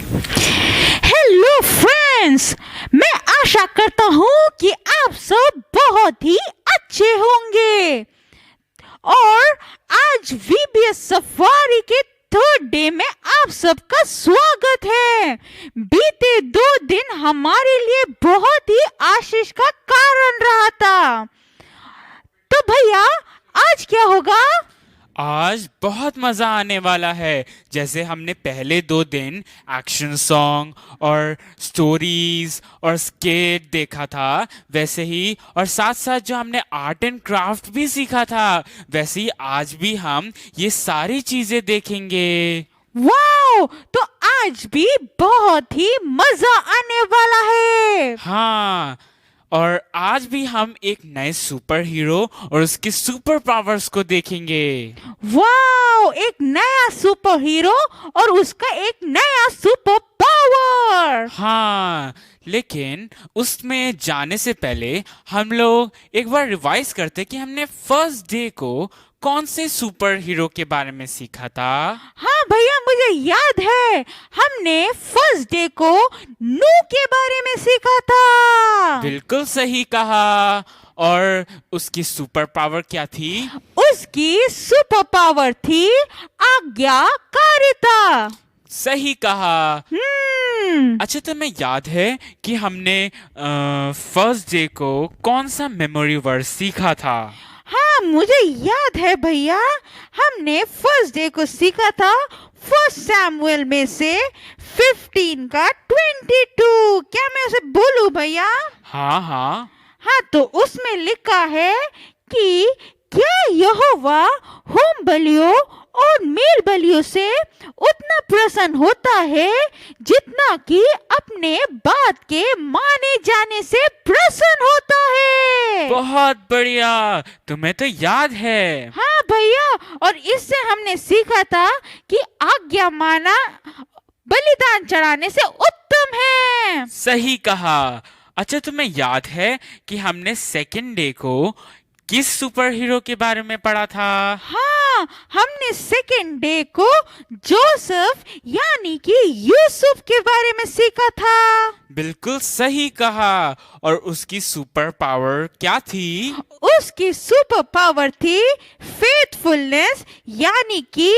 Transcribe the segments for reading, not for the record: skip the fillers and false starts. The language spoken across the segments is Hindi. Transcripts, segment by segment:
हेलो फ्रेंड्स, मैं आशा करता हूँ कि आप सब बहुत ही अच्छे होंगे। और आज वीबीएस सफारी के थर्ड डे में आप सबका स्वागत है। बीते 2 दिन हमारे लिए बहुत ही आशीष का कारण रहा था। तो भैया आज क्या होगा? आज बहुत मजा आने वाला है। जैसे हमने पहले 2 दिन एक्शन सॉन्ग और स्टोरीज और स्केट देखा था, वैसे ही और साथ साथ जो हमने आर्ट एंड क्राफ्ट भी सीखा था, वैसे ही आज भी हम ये सारी चीजें देखेंगे। वाओ! तो आज भी बहुत ही मजा आने वाला है। हाँ, और आज भी हम एक नए सुपर हीरो और उसके सुपर पावर्स को देखेंगे। वाओ! एक नया सुपर हीरो और उसका एक नया सुपर पावर। हाँ, लेकिन उसमें जाने से पहले हम लोग एक बार रिवाइज करते कि हमने फर्स्ट डे को कौन से सुपर हीरो के बारे में सीखा था। हाँ भैया, मुझे याद है हमने फर्स्ट डे को नू के बारे में सीखा था। बिल्कुल सही कहा। और उसकी सुपर पावर क्या थी? उसकी सुपर पावर थी आज्ञाकारिता। सही कहा। अच्छा, तुम्हें याद है कि हमने फर्स्ट डे को कौन सा मेमोरी वर्ड सीखा था? हाँ, मुझे याद है भैया, हमने फर्स्ट डे को सीखा था फर्स्ट सैमुएल में से 15 का 22। क्या मैं उसे बोलूं भैया? हाँ हाँ। हाँ, तो उसमें लिखा है कि क्या यहोवा होम बलियों और मेल बलियों से उतना प्रसन्न होता है जितना कि अपने बात के माने जाने से प्रसन्न होता है। बहुत बढ़िया, तुम्हें तो याद है। हाँ भैया, और इससे हमने सीखा था कि आज्ञा माना बलिदान चढ़ाने से उत्तम है। सही कहा। अच्छा, तुम्हें याद है कि हमने सेकंड डे को किस सुपर हीरो के बारे में पढ़ा था? हाँ, हमने सेकंड डे को जोसेफ यानी कि यूसुफ के बारे में सीखा था। बिल्कुल सही कहा। और उसकी सुपर पावर क्या थी? उसकी सुपर पावर थी फेथफुलनेस यानी कि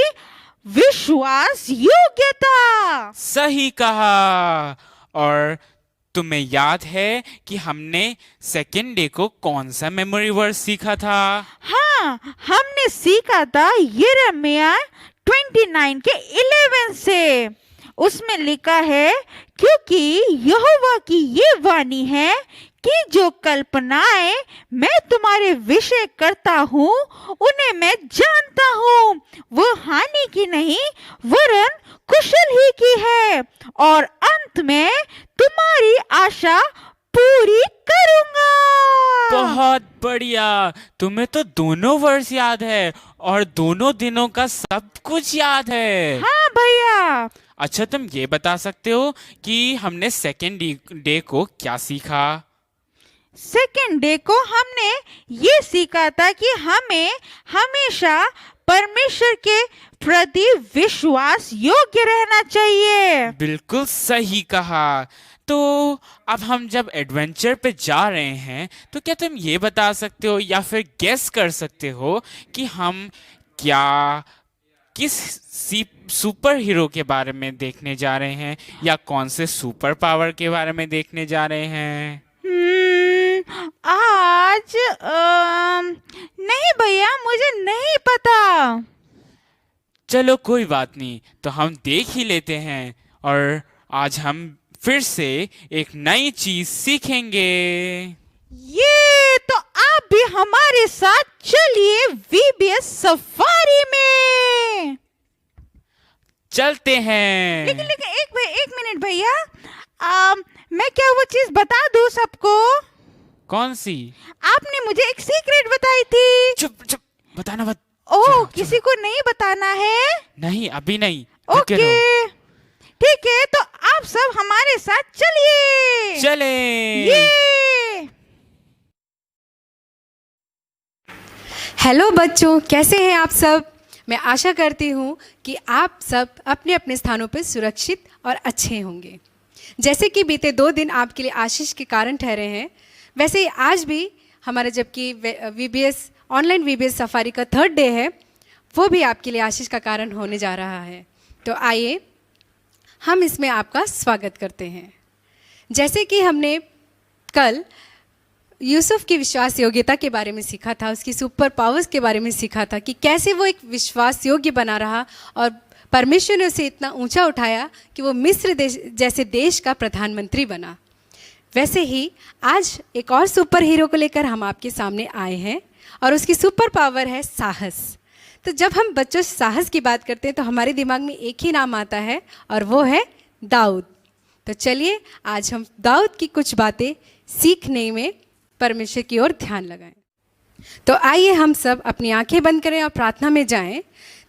विश्वास योग्यता। सही कहा। और तुम्हें याद है कि हमने सेकेंड डे को कौन सा मेमोरी वर्ड सीखा था? हाँ, हमने सीखा था यिर्मयाह 29 के 11 से। उसमें लिखा है, क्योंकि यहोवा की ये वाणी है कि जो कल्पनाएं मैं तुम्हारे विषय करता हूँ उन्हें मैं जानता हूँ, वो हानि की नहीं वरन कुशल ही की है, और अंत में तुम्हारी आशा पूरी करूंगा। बहुत बढ़िया, तुम्हें तो दोनों वर्ड्स याद है और दोनों दिनों का सब कुछ याद है। हाँ भैया। अच्छा, तुम ये बता सकते हो कि हमने सेकेंड डे को क्या सीखा? सेकेंड डे को हमने ये सीखा था कि हमें हमेशा परमेश्वर के प्रति विश्वास योग्य रहना चाहिए। बिल्कुल सही कहा। तो अब हम जब एडवेंचर पे जा रहे हैं, तो क्या तुम ये बता सकते हो या फिर गेस कर सकते हो कि हम क्या किस सुपर हीरो के बारे में देखने जा रहे हैं या कौन से सुपर पावर के बारे में देखने जा रहे हैं? आज नहीं भैया, मुझे नहीं पता। चलो कोई बात नहीं, तो हम देख ही लेते हैं और आज हम फिर से एक नई चीज सीखेंगे। ये तो आप भी हमारे साथ चलिए वीबीएस सफारी में। चलते हैं। लेकिन एक मिनट भैया, मैं क्या वो चीज बता दूं सबको? कौन सी? आपने मुझे एक सीक्रेट बताई थी। चुप चुप, बताना मत। ओह, चलो, किसी को नहीं बताना है? नहीं, अभी नहीं। रुके ओके, रहो। ठीक है, तो आप सब हमारे साथ चलिए। चले। ये हेलो बच्चों, कैसे हैं आप सब? मैं आशा करती हूँ कि आप सब अपने अपने स्थानों पर सुरक्षित और अच्छे होंगे। जैसे कि बीते 2 दिन आपके लिए आशीष के कारण ठहरे हैं, वैसे ही आज भी हमारा जबकि VBS ऑनलाइन VBS सफारी का 3rd डे है, वो भी आपके लिए आशीष का कारण होने जा रहा है। तो आइए हम इसमें आपका स्वागत करते हैं। जैसे कि हमने कल यूसुफ की विश्वास योग्यता के बारे में सीखा था, उसकी सुपर पावर्स के बारे में सीखा था कि कैसे वो एक विश्वास योग्य बना रहा और परमेश्वर ने उसे इतना ऊंचा उठाया कि वो मिस्र देश जैसे देश का प्रधानमंत्री बना। वैसे ही आज एक और सुपर हीरो को लेकर हम आपके सामने आए हैं और उसकी सुपर पावर है साहस। तो जब हम बच्चों साहस की बात करते हैं तो हमारे दिमाग में एक ही नाम आता है और वो है दाऊद। तो चलिए आज हम दाऊद की कुछ बातें सीखने में परमेश्वर की ओर ध्यान लगाएं। तो आइए हम सब अपनी आंखें बंद करें और प्रार्थना में जाएं।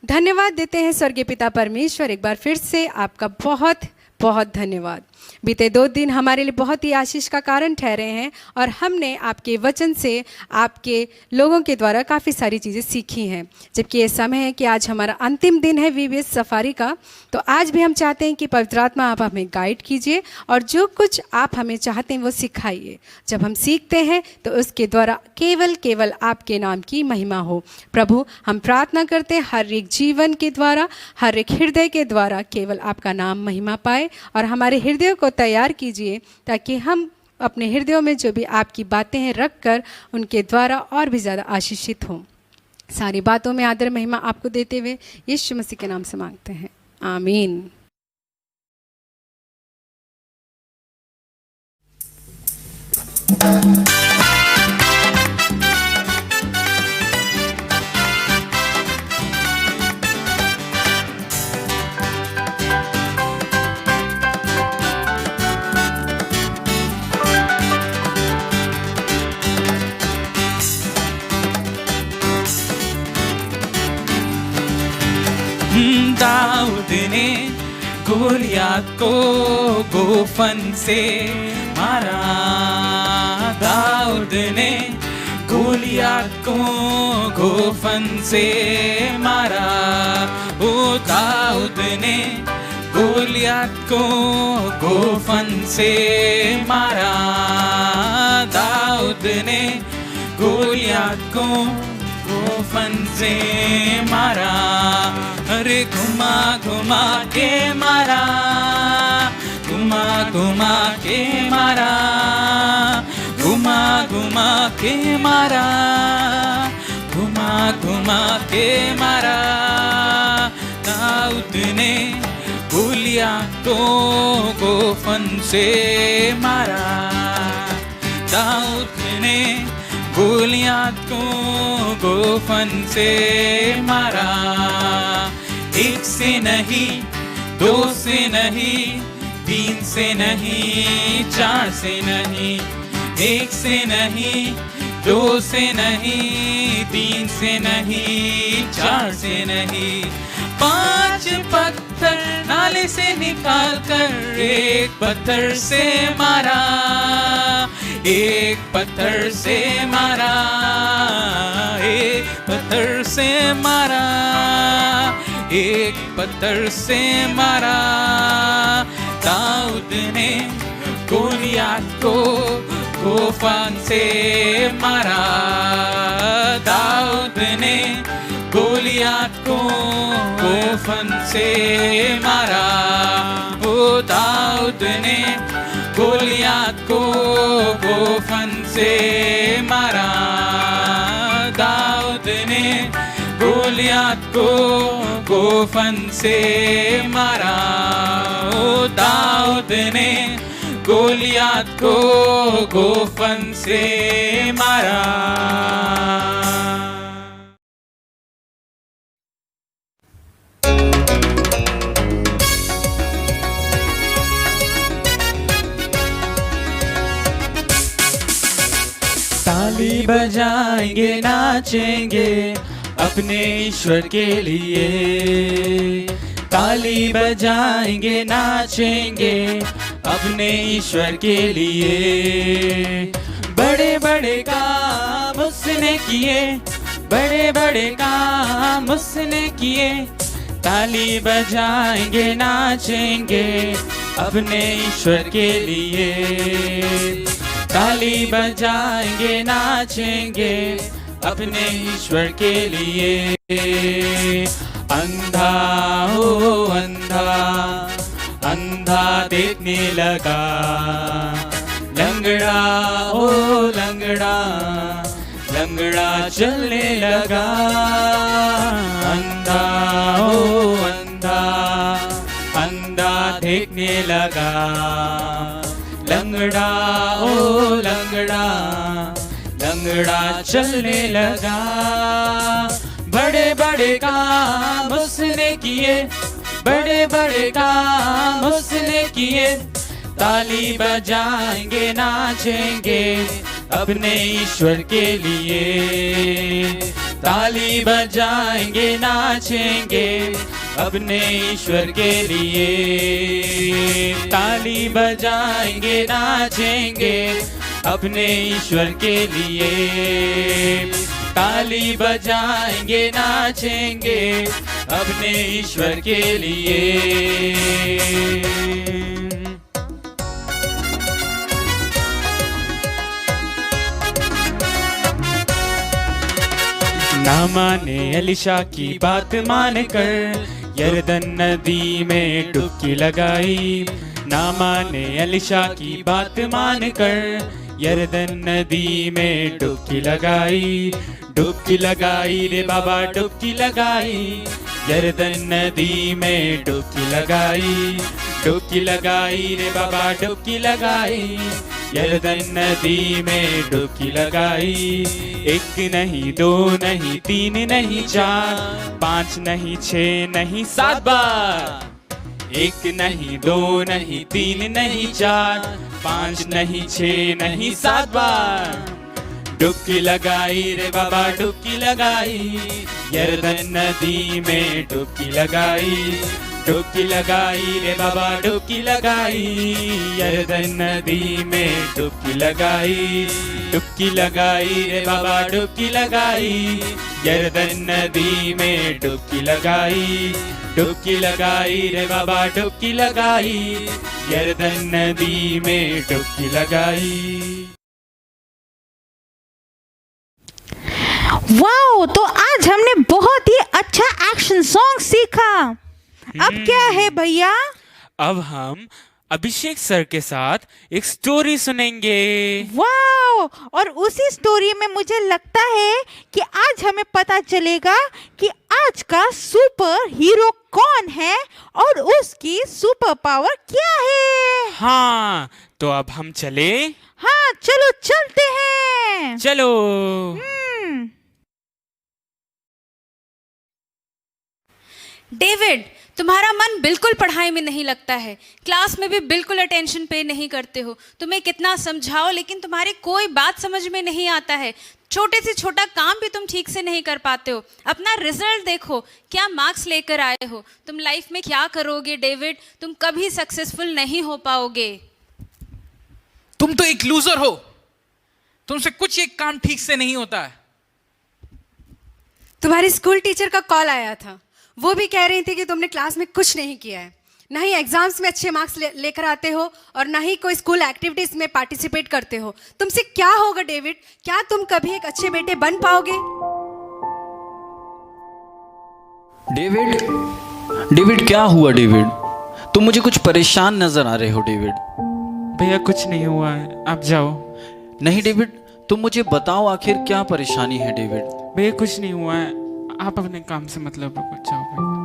धन्यवाद देते हैं स्वर्गीय पिता परमेश्वर, एक बार फिर से आपका बहुत बहुत धन्यवाद। बीते 2 दिन हमारे लिए बहुत ही आशीष का कारण ठहरे हैं और हमने आपके वचन से आपके लोगों के द्वारा काफ़ी सारी चीज़ें सीखी हैं। जबकि ये समय है कि आज हमारा अंतिम दिन है VBS सफारी का, तो आज भी हम चाहते हैं कि पवित्र आत्मा आप हमें गाइड कीजिए और जो कुछ आप हमें चाहते हैं वो सिखाइए। जब हम सीखते हैं तो उसके द्वारा केवल आपके नाम की महिमा हो। प्रभु, हम प्रार्थना करते हैं हर एक जीवन के द्वारा, हर एक हृदय के द्वारा केवल आपका नाम महिमा पाए और हमारे हृदय को तैयार कीजिए ताकि हम अपने हृदयों में जो भी आपकी बातें हैं रख कर उनके द्वारा और भी ज़्यादा आशीषित हों। सारी बातों में आदर महिमा आपको देते हुए यीशु मसीह के नाम से मांगते हैं, आमीन। दाऊद ने गोलियत को गोफन से मारा। दाऊद ने गोलियत को गोफन से मारा। ओ दाऊद ने गोलियत को गोफन से मारा। दाऊद ने गोलियत को गोफन से मारा। अरे घुमा घुमा के मारा, घुमा घुमा के मारा, घुमा घुमा के मारा, घुमा घुमा के मारा। दाऊद ने गोलियत को गोफन से मारा। दाऊद ने गोलियत को गोफन से मारा। 1 से नहीं, 2 से नहीं, 3 से नहीं, 4 से नहीं, 1 से नहीं, 2 से नहीं, 3 से नहीं, 4 से नहीं, 5 पत्थर नाले से निकाल कर 1 पत्थर से मारा। 1 पत्थर से मारा, 1 पत्थर से मारा, 1 पत्थर से मारा। दाऊद ने गोलियत को गोफन से मारा। दाऊद ने गोलियत को गोफन से मारा। ओ दाऊद ने गोलियत को गोफन से मारा। दाऊद ने गोलियत को गोफन से मारा। ओ दाऊद ने गोलियत को गोफन से मारा। ताली बजाएंगे, नाचेंगे अपने ईश्वर के लिए। ताली बजाएंगे, नाचेंगे अपने ईश्वर के लिए। बड़े बड़े काम उसने किए, बड़े बड़े काम उसने किए, ताली बजाएंगे नाचेंगे अपने ईश्वर के लिए, ताली बजाएंगे नाचेंगे अपने ईश्वर के लिए। अंधा हो अंधा, अंधा देखने लगा, लंगड़ा हो लंगड़ा, लंगड़ा चलने लगा। अंधा हो अंधा, अंधा देखने लगा, लंगड़ा हो लंगड़ा, लंगड़ा चलने लगा। बड़े बड़े काम उसने किए, बड़े बड़े काम उसने किए, ताली बजाएंगे नाचेंगे अपने ईश्वर के लिए, ताली बजाएंगे नाचेंगे अपने ईश्वर के लिए, ताली बजाएंगे नाचेंगे अपने ईश्वर के लिए, ताली बजाएंगे नाचेंगे अपने ईश्वर के लिए। ना माने एलिशा की बात मानकर यरदन नदी में डुबकी लगाई, ना माने एलिशा की बात मानकर यरदन नदी में डुबकी लगाई, डुबकी लगाई रे बाबा डुबकी लगाई, यरदन नदी में डुबकी लगाई, डुबकी लगाई रे बाबा डुबकी लगाई, यरदन नदी में डुबकी लगाई। एक नहीं दो नहीं तीन नहीं चार, पांच नहीं छह नहीं सात बार, एक नहीं दो नहीं तीन नहीं चार, पांच नहीं छह नहीं सात बार, डुबकी लगाई रे बाबा डुबकी लगाई, यरदन नदी में डुबकी लगाई, डुबकी लगाई रे बाबा डुबकी लगाई, यरदन नदी में डुबकी लगाई, डुबकी लगाई रे बाबा डुबकी लगाई, यरदन नदी में डुबकी लगाई, डुबकी लगाई रे बाबा डुबकी लगाई, यरदन नदी में डुबकी लगाई। वाओ, तो आज हमने बहुत ही अच्छा एक्शन सॉन्ग सीखा। अब क्या है भैया? अब हम अभिषेक सर के साथ एक स्टोरी सुनेंगे। वाओ, और उसी स्टोरी में मुझे लगता है कि आज हमें पता चलेगा कि आज का सुपर हीरो कौन है और उसकी सुपर पावर क्या है। हाँ, तो अब हम चले। हाँ चलो चलते हैं। चलो। डेविड, तुम्हारा मन बिल्कुल पढ़ाई में नहीं लगता है, क्लास में भी बिल्कुल अटेंशन पे नहीं करते हो। तुम्हें कितना समझाओ लेकिन तुम्हारी कोई बात समझ में नहीं आता है। छोटे से छोटा काम भी तुम ठीक से नहीं कर पाते हो। अपना रिजल्ट देखो, क्या मार्क्स लेकर आए हो। तुम लाइफ में क्या करोगे डेविड? तुम कभी सक्सेसफुल नहीं हो पाओगे। तुम तो एक लूजर हो, तुमसे कुछ एक काम ठीक से नहीं होता है। तुम्हारी स्कूल टीचर का कॉल आया था, वो भी कह रही थी कि तुमने क्लास में कुछ नहीं किया है, ना ही एग्जाम्स में अच्छे मार्क्स लेकर आते हो और ना ही कोई स्कूल एक्टिविटीज में पार्टिसिपेट करते हो। तुमसे क्या होगा डेविड? क्या तुम कभी एक अच्छे बेटे बन पाओगे? डेविड क्या हुआ डेविड? तुम मुझे कुछ परेशान नजर आ रहे हो डेविड। भैया कुछ नहीं हुआ है, आप जाओ। नहीं डेविड, तुम मुझे बताओ आखिर क्या परेशानी है डेविड। भैया कुछ नहीं हुआ है, आप अपने काम से मतलब रखो, जाओ भैया।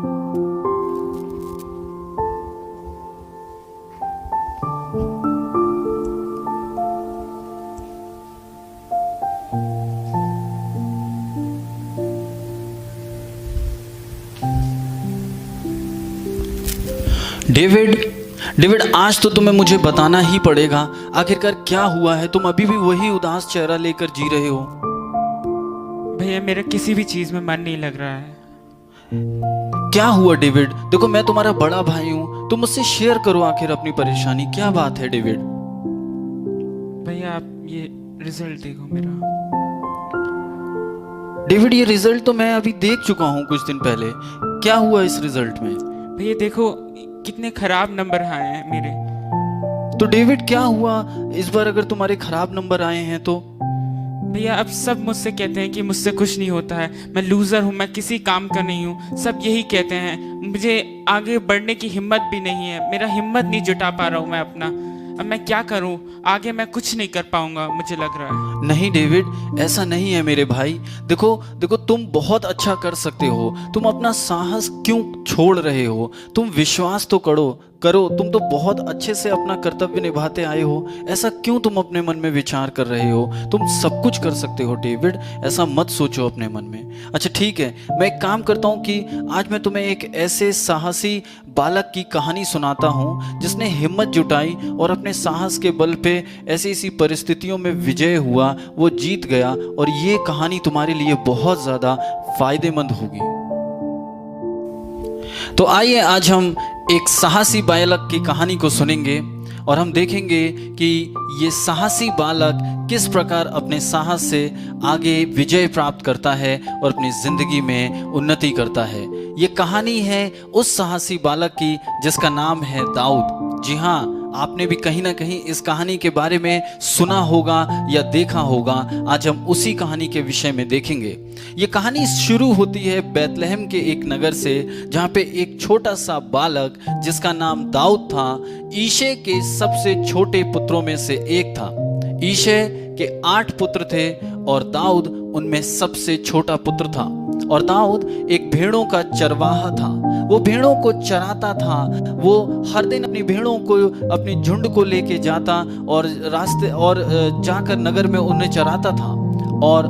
डेविड आज तो तुम्हें मुझे बताना ही पड़ेगा, आखिरकार क्या हुआ है? तुम अभी भी वही उदास चेहरा लेकर जी रहे हो। भैया मेरा किसी भी चीज में मन नहीं लग रहा है। क्या हुआ डेविड? देखो मैं तुम्हारा बड़ा भाई हूं, तुम मुझसे शेयर करो आखिर अपनी परेशानी, क्या बात है डेविड? भैया आप ये रिजल्ट देखो मेरा। डेविड ये रिजल्ट तो मैं अभी देख चुका हूँ कुछ दिन पहले। क्या हुआ इस रिजल्ट में? भैया देखो कितने खराब नंबर आए हैं मेरे। तो डेविड क्या हुआ इस बार अगर तुम्हारे खराब नंबर आए हैं तो? भैया अब सब मुझसे कहते हैं कि मुझसे कुछ नहीं होता है, मैं लूज़र हूँ, मैं किसी काम का नहीं हूँ, सब यही कहते हैं। मुझे आगे बढ़ने की हिम्मत भी नहीं है, मेरा हिम्मत नहीं जुटा पा रहा हूँ मैं अपना। अब मैं क्या करूँ, आगे मैं कुछ नहीं कर पाऊंगा मुझे लग रहा है। नहीं डेविड, ऐसा नहीं है मेरे भाई। देखो देखो, तुम बहुत अच्छा कर सकते हो। तुम अपना साहस क्यों छोड़ रहे हो? तुम विश्वास तो करो। तुम तो बहुत अच्छे से अपना कर्तव्य निभाते आए हो। ऐसा क्यों तुम अपने मन में विचार कर रहे हो? तुम सब कुछ कर सकते हो डेविड, ऐसा मत सोचो अपने मन में। अच्छा ठीक है, मैं एक काम करता हूँ कि आज मैं तुम्हें एक ऐसे साहसी बालक की कहानी सुनाता हूँ जिसने हिम्मत जुटाई और अपने साहस के बल पे ऐसी ऐसी परिस्थितियों में विजय हुआ, वो जीत गया। और ये कहानी तुम्हारे लिए बहुत ज़्यादा फायदेमंद होगी। तो आइए आज हम एक साहसी बालक की कहानी को सुनेंगे और हम देखेंगे कि ये साहसी बालक किस प्रकार अपने साहस से आगे विजय प्राप्त करता है और अपनी जिंदगी में उन्नति करता है। ये कहानी है उस साहसी बालक की जिसका नाम है दाऊद। जी हाँ, आपने भी कहीं ना कहीं इस कहानी के बारे में सुना होगा या देखा होगा। आज हम उसी कहानी के विषय में देखेंगे। ये कहानी शुरू होती है बैतलहम के एक नगर से, जहाँ पे एक छोटा सा बालक जिसका नाम दाऊद था, ईशे के सबसे छोटे पुत्रों में से एक था। ईशे के 8 पुत्र थे और दाऊद उनमें सबसे छोटा पुत्र था। और दाऊद एक भेड़ों का चरवाहा था। वो भेड़ों को चराता था। वो हर दिन अपनी भेड़ों को, अपनी झुंड को लेके जाता और रास्ते और जाकर नगर में उन्हें चराता था। और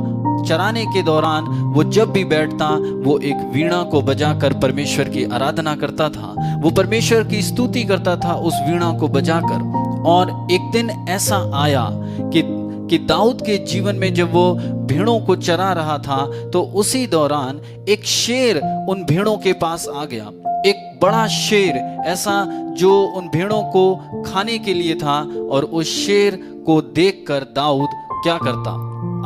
चराने के दौरान वो जब भी बैठता, वो एक वीणा को बजाकर परमेश्वर की आराधना करता था। वो परमेश्वर की स्तुति करता था उस वीणा को बजाकर। और एक दिन ऐसा आया कि दाऊद के जीवन में जब वो भेड़ों को चरा रहा था, तो उसी दौरान एक शेर उन भेड़ों के पास आ गया। एक बड़ा शेर ऐसा जो उन भेड़ों को खाने के लिए था। और उस शेर को देखकर दाऊद क्या करता?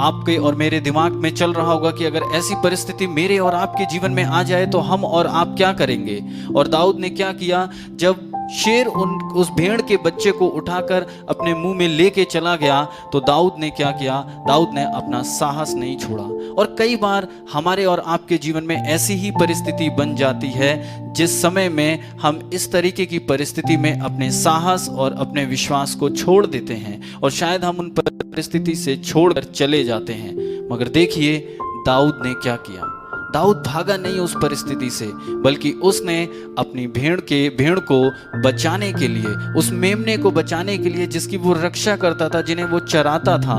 आपके और मेरे दिमाग में चल रहा होगा कि अगर ऐसी परिस्थिति मेरे और आपके जीवन में आ जाए तो हम और आप क्या करेंगे। और दाऊद ने क्या किया? जब शेर उस भेड़ के बच्चे को उठाकर अपने मुंह में लेके चला गया, तो दाऊद ने क्या किया? दाऊद ने अपना साहस नहीं छोड़ा। और कई बार हमारे और आपके जीवन में ऐसी ही परिस्थिति बन जाती है, जिस समय में हम इस तरीके की परिस्थिति में अपने साहस और अपने विश्वास को छोड़ देते हैं और शायद हम उन परिस्थिति से छोड़कर चले जाते हैं। मगर देखिए दाऊद ने क्या किया। दाऊद भागा नहीं उस परिस्थिति से, बल्कि उसने अपनी भेड़ को बचाने के लिए, उस मेमने को बचाने के लिए जिसकी वो रक्षा करता था, जिन्हें वो चराता था,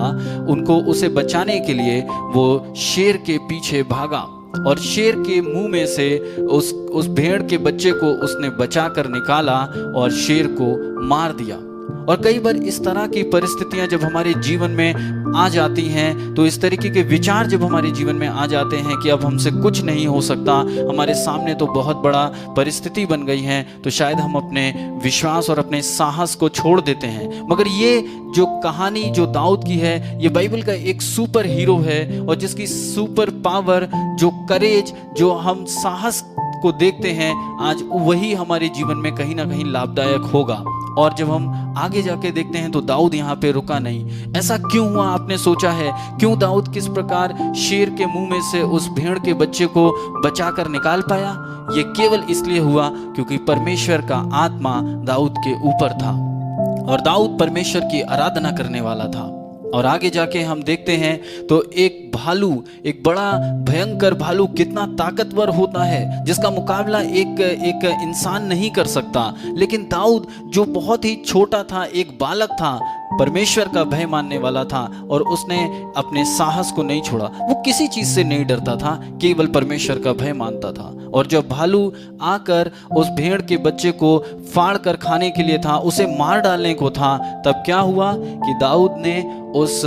उसे बचाने के लिए वो शेर के पीछे भागा। और शेर के मुंह में से उस भेड़ के बच्चे को उसने बचा कर निकाला और शेर को मार दिया। और कई बार इस तरह की परिस्थितियां जब हमारे जीवन में आ जाती हैं, तो इस तरीके के विचार जब हमारे जीवन में आ जाते हैं कि अब हमसे कुछ नहीं हो सकता, हमारे सामने तो बहुत बड़ा परिस्थिति बन गई है, तो शायद हम अपने विश्वास और अपने साहस को छोड़ देते हैं। मगर ये जो कहानी जो दाऊद की है, ये बाइबल का एक सुपर हीरो है और जिसकी सुपर पावर, जो करेज, जो हम साहस को देखते हैं, आज वही हमारे जीवन में कहीं ना कहीं लाभदायक होगा। और जब हम आगे जाके देखते हैं तो दाऊद यहाँ पे रुका नहीं। ऐसा क्यों हुआ? आपने सोचा है क्यों दाऊद किस प्रकार शेर के मुंह में से उस भेड़ के बच्चे को बचाकर निकाल पाया? ये केवल इसलिए हुआ क्योंकि परमेश्वर का आत्मा दाऊद के ऊपर था और दाऊद परमेश्वर की आराधना करने वाला था। और आगे जाके हम देखते हैं तो एक भालू, एक बड़ा भयंकर भालू कितना ताकतवर होता है, जिसका मुकाबला एक इंसान नहीं कर सकता। लेकिन दाऊद जो बहुत ही छोटा था, एक बालक था, परमेश्वर का भय मानने वाला था और उसने अपने साहस को नहीं छोड़ा। वो किसी चीज से नहीं डरता था, केवल परमेश्वर का भय मानता था। और जब भालू आकर उस भेड़ के बच्चे को फाड़ कर खाने के लिए था, उसे मार डालने को था, तब क्या हुआ कि दाऊद ने उस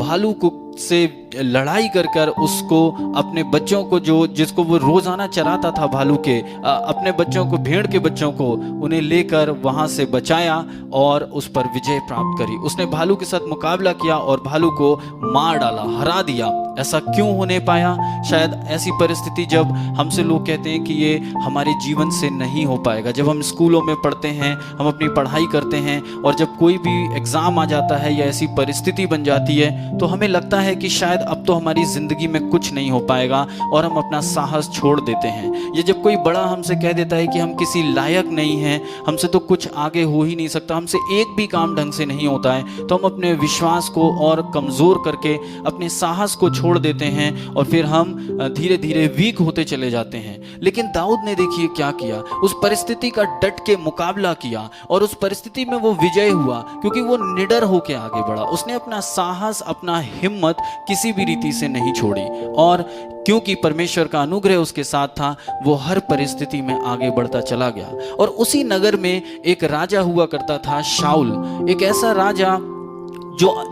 भालू को से लड़ाई कर उसको, अपने बच्चों को जिसको वो रोजाना चराता था, भालू के अपने बच्चों को, भेड़ के बच्चों को, उन्हें लेकर वहां से बचाया और उस पर विजय प्राप्त करी। उसने भालू के साथ मुकाबला किया और भालू को मार डाला, हरा दिया। ऐसा क्यों होने पाया? शायद ऐसी परिस्थिति जब हमसे लोग कहते हैं कि ये हमारे जीवन से नहीं हो पाएगा। जब हम स्कूलों में पढ़ते हैं, हम अपनी पढ़ाई करते हैं, और जब कोई भी एग्ज़ाम आ जाता है या ऐसी परिस्थिति बन जाती है तो हमें लगता है कि शायद अब तो हमारी ज़िंदगी में कुछ नहीं हो पाएगा और हम अपना साहस छोड़ देते हैं। या जब कोई बड़ा हमसे कह देता है कि हम किसी लायक नहीं हैं, हमसे तो कुछ आगे हो ही नहीं सकता, हमसे एक भी काम ढंग से नहीं होता है, तो हम अपने विश्वास को और कमज़ोर करके अपने साहस को छोड़ देते हैं और फिर हम धीरे धीरे वीक होते चले जाते हैं। लेकिन दाऊद ने देखिए क्या किया, उस परिस्थिति का डट के मुकाबला किया और उस परिस्थिति में वो विजय हुआ, क्योंकि वो निडर होकर आगे बढ़ा। उसने अपना साहस, अपना हिम्मत किसी भी रीति से नहीं छोड़ी, और क्योंकि परमेश्वर का अनुग्रह उसके साथ था, वो हर परिस्थिति में आगे बढ़ता चला गया। और उसी नगर में एक राजा हुआ करता था, शाऊल, एक ऐसा राजा